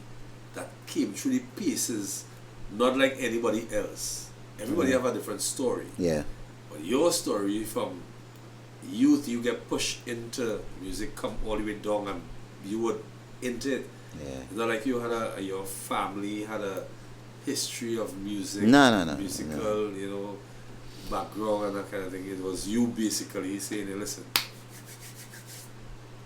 that came through the paces, not like anybody else. Everybody have a different story. Yeah. But your story from youth, you get pushed into music, come all the way down, and you were into it. Yeah. It's not like you had your family had a history of music, No. musical, you know, background and that kind of thing. It was you basically saying, "Hey, listen."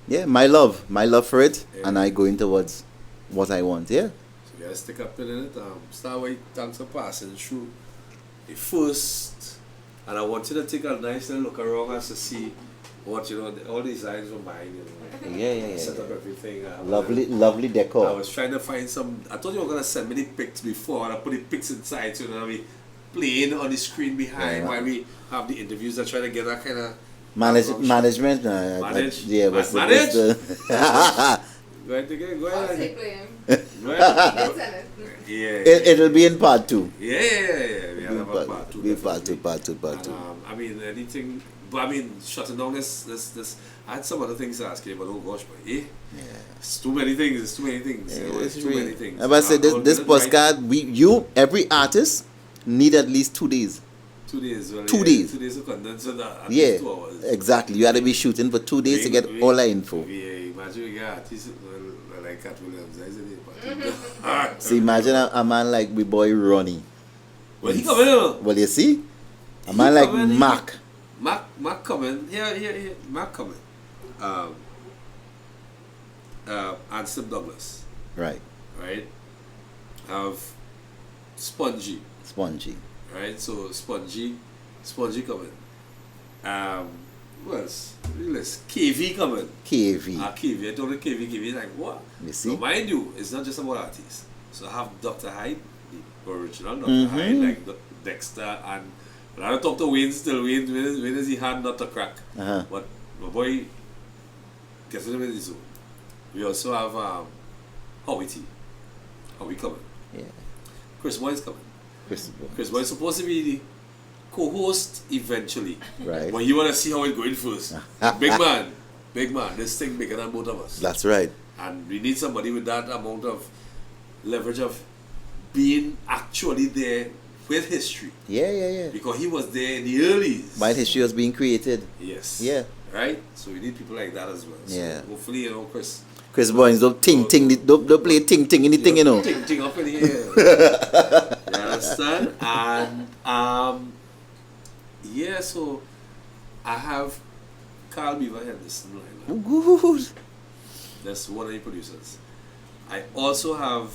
Yeah, my love for it, Yeah. and I going towards what I want. Yeah. So you gotta stick up in it. Starr, thanks for passing through the first, and I want you to take a nice little look around us to see what all the designs were mine. Yeah. Set up everything. Lovely I decor. was trying to find some. I thought you were gonna send me the pics before, and I put the pics inside, so be playing on the screen behind while we have the interviews. I try to get that kind of Management. Manage? Manage. Go ahead again. Go I'll ahead. take blame. Go ahead. It's in it. Yeah. It'll be in part 2. Yeah. We have a part two. Part definitely. 2. I mean, anything. But I mean, shutting down this. I had some other things to ask you, but oh gosh, but Yeah. it's too many things. It's too many things. Yeah, You know, it's too many things. I must say I'll this get it right. postcard, every artist need at least 2 days. 2 days. Well, 2 days. 2 days to condense it at Yeah, least 2 hours. exactly. You had to be shooting for 2 days to get all the info. Imagine we get artists like Cat Williams, isn't it? So imagine a man like we boy Ronnie. Well, he coming in. Well, you see, a man like coming, Mark. Mark coming. Here. Mark coming. Ansem Douglas. Right. Have Spongy. Right, so Spongy coming. Who else? List. KV coming. KV. KV. I told him KV is like, what? You see? So mind you, it's not just about artists. So I have Dr. Hyde, the original Dr. Hyde, like Dexter, and when I talk to Wayne still, Wayne is the hand not to crack. But my boy gets him in the zone. We also have Howie T. Howie coming. Yeah. Chris Boy is coming. Chris Boy is supposed to be the co-host eventually. Right. But you want to see how it's going first. Big man, this thing bigger than both of us. That's right. And we need somebody with that amount of leverage of being actually there with history. Yeah. Because he was there in the earlys. While history was being created. Yes. Yeah. Right? So we need people like that as well. So Yeah. hopefully, Chris Boynes don't ting play ting anything, you know. Ting up in here. You understand? And yeah, so I have Carl Beaver Henderson lined up. Good. That's one of the producers. I also have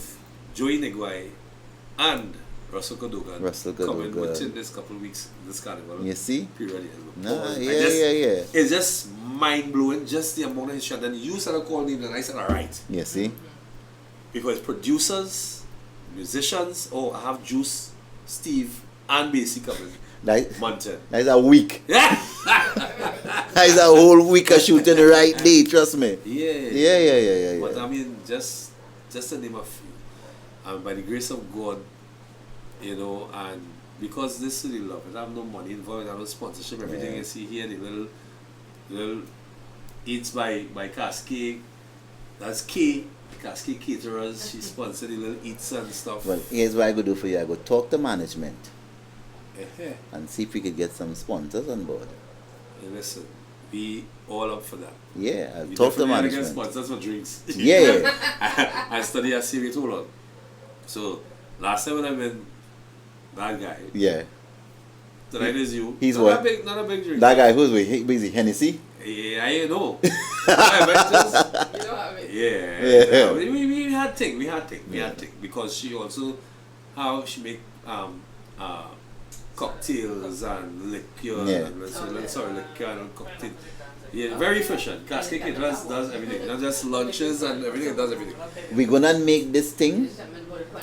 Joey Negwai and Russell Cadogan coming within this couple of weeks, this carnival. You see? Period. Yeah. It's just mind blowing, just the amount of history. And then you started calling me, and I said, all right. You see? Because producers, musicians, I have Juice, Steve, and Basie coming. Mountain. That's a week. That's a whole week of shooting the right day, trust me. Yeah. But I mean, just to name a few. And by the grace of God, and because this really love it, I have no money involved, I have no sponsorship, everything you see here, the little little eats by Cascade. That's K. Cascade Caterers. She sponsored the little eats and stuff. Well, here's what I go do for you. I go talk to management Eh-heh. and see if we could get some sponsors on board. Hey, listen, we all up for that. Yeah, I'll We talk to definitely gotta get management. sponsors for drinks. Yeah. I study at CB too long. So last time when I met that guy, Yeah. tonight is you. He's not what? Not a big drink. That guy who's with busy Hennessy? Yeah, I know. I met just, You know what I mean? yeah. We had thing because she also how she make cocktails and liquor Yeah. and liquor and cocktail. Yeah, very efficient. Cascade Caterers does everything. Not just lunches and everything, it does everything. We're gonna make this thing,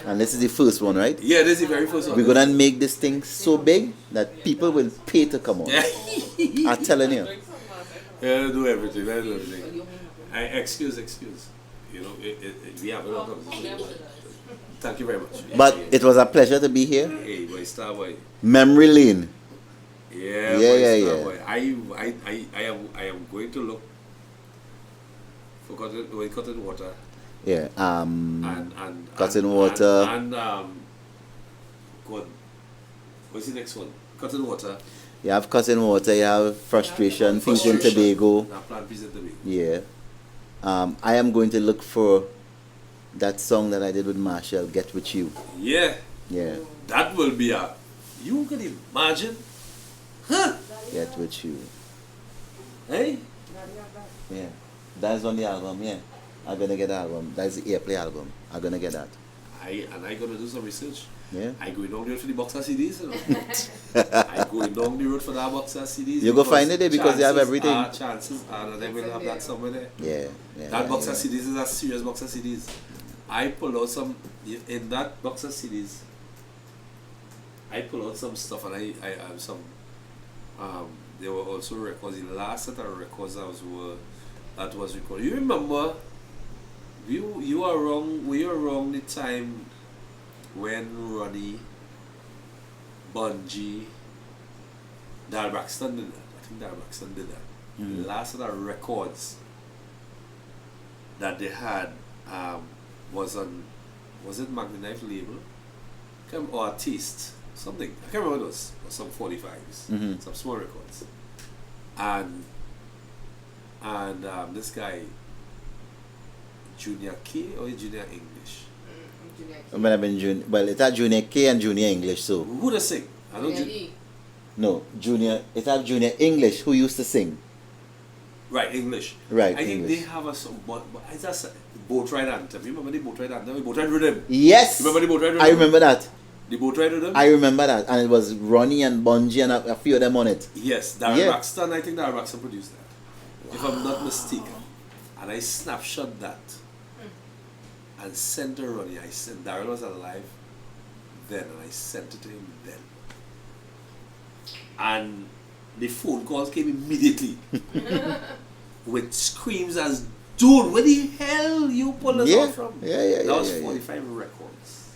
and this is the first one, right? Yeah, this is the very first one. We're gonna make this thing so big that people will pay to come on. Yeah. I'm telling you. Yeah, do everything. Excuse. You know, we have a lot of. Thank you very much. But it was a pleasure to be here. Hey, boy, Starr boy. Memory lane. Yeah, Yeah, boy, Starr yeah. boy. I am going to look for cotton water Yeah. and Cotton water. and God, what's the next one? Cotton water. You have Cousin Water, you have Frustration, Peace in Tobago. That plant Peace in Tobago. Yeah. I am going to look for that song that I did with Marshall, Get With You. Yeah, Yeah. that will be a. You can imagine, huh? Get With You. Hey. Yeah. That's on the album, yeah. I'm gonna get the album. That's the Airplay album. I'm gonna get that. I gonna do some research. Yeah. I going down the road for the box of CDs. You know? I going down the road for that box of CDs. You go find it there because they have chances everything. Chances are that they will have that somewhere there. Yeah. That box of CDs is a serious box of CDs. I pull out some in that box of CDs. I pull out some stuff and I have some. There were also records. The last set of records that was recorded. You remember? You are wrong. We are wrong the time when Ronnie, Bungie, Dal Braxton did that. I think Dal Braxton did that. Mm. The last set of records that they had was it Magna Knife label? Or Taste, something. I can't remember those. Or some 45s, Mhm. some small records. And this guy, Junior K or Junior English? When I've been junior, well, it's a Junior K and Junior English, so. Who does sing? I don't No, Junior, it's a Junior English who used to sing. Right, English. Right, I think English. they have a song, but it's a boat ride anthem. You remember the boat ride anthem? The boat ride rhythm. Yes! Remember the boat ride rhythm? I remember that. The boat ride rhythm? I remember that. And it was Ronnie and Bungie and a few of them on it. Yes, Darren Yeah. Braxton. I think Darren Braxton produced that. If I'm not mistaken. And I snapshot that and sent to Ronnie. I sent Darren was alive then, and I sent it to him then. And the phone calls came immediately with screams as, dude, where the hell you pull this Yeah. out from? Yeah, That was yeah. 45 records.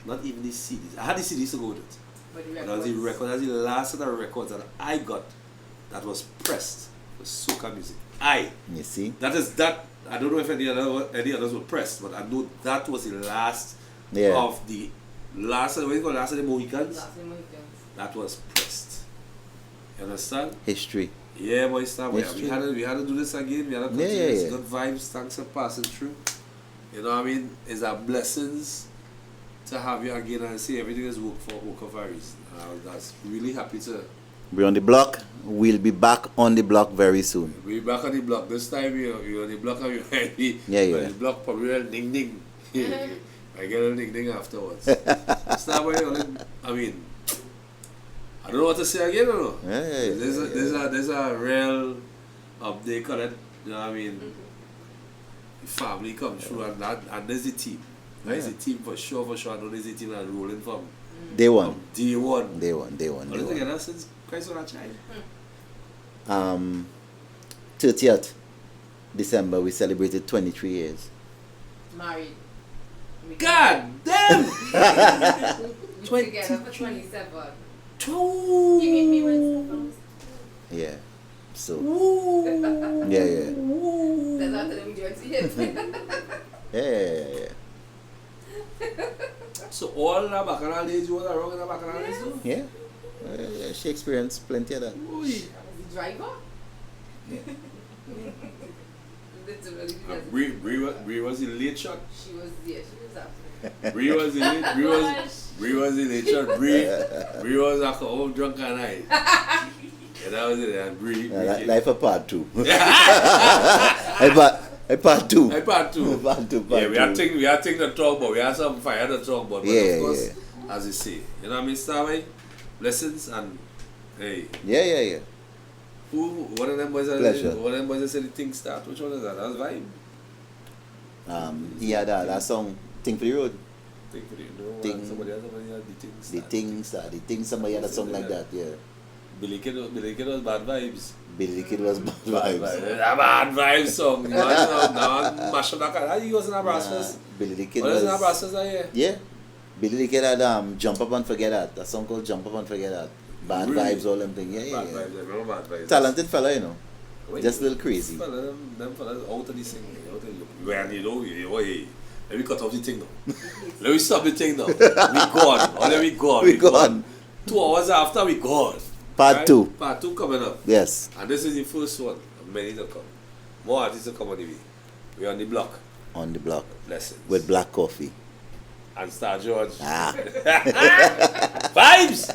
Not even the CDs. I had the CDs to go with it. But that was the record. That's the last set of records that I got that was pressed for soca music. You see? That is that. I don't know if any others were pressed, but I know that was the last Yeah. of the last. What do you call last of the Mohicans? That was pressed. You understand? History. Yeah, boy, Starr boy. History. We had to do this again. We had to Yeah, continue this. yeah. Good vibes. Thanks for passing through. You know what I mean? It's our blessings to have you again and see everything is work for a reason. That's really happy to. We're on the block. We'll be back on the block very soon. We're back on the block. This time you're on the block and you're ready. Yeah. On the block probably a ding ding. I get a ding ding afterwards. Starr boy, I mean, I don't know what to say again, or no? Yeah. There's a real update on it. You know what I mean? The family come through and there's the team. There's Yeah. the team for sure. I know there's the team that's rolling from Day one. day one. Day one. All together since Christ was a child. 30th December, we celebrated 23 years. Married. God damn! Together for 27. Two. You meet me when it's Yeah. So Ooh. yeah. That's after them joints hit. Yeah. So all the bacchanal days you was around in the bacchanal days too? Yeah. She experienced plenty of that. Ooh. I was the driver. Literally. And Bree was the late shot. She was after. Bree was the late shot. Bree was like a home drunk and night. And that was it. And Bree. Life a part 2. I part 2. Part two. Yeah, we had things to talk about. We had some fire to talk about. But of course, as you say, you know what I mean, Starr? Blessings and hey. Yeah. One of them boys that said the thing start. Which one is that? That was Vibe. He had that song Thing for the Road. Thing for the Thing. somebody had the thing start. The thing somebody had a song like that, yeah. Billy Kid was Bad Vibes. Billy Kid was Bad Vibes. A Bad Vibes song. You know, now mash up that car. He was in a brass Billy Kid was in a was... brass that Yeah. Billy Kid had Jump Up and Forget That. A song called Jump Up and Forget That. Bad Really? Vibes, all them things. Bad Yeah. Vibes, I remember Bad Vibes. Talented fella, you know. Wait, Just a little crazy. Them fellas out of this thing. When hey, let me cut off the thing now. Let me stop the thing now. We gone. Or let me go on. We gone. 2 hours after we gone. Part 2. Part 2 coming up. Yes. And this is the first one of many to come. More artists will come on the way. We're on the block. On the block. Blessings. With black coffee. And Starr George. Ah. Vibes!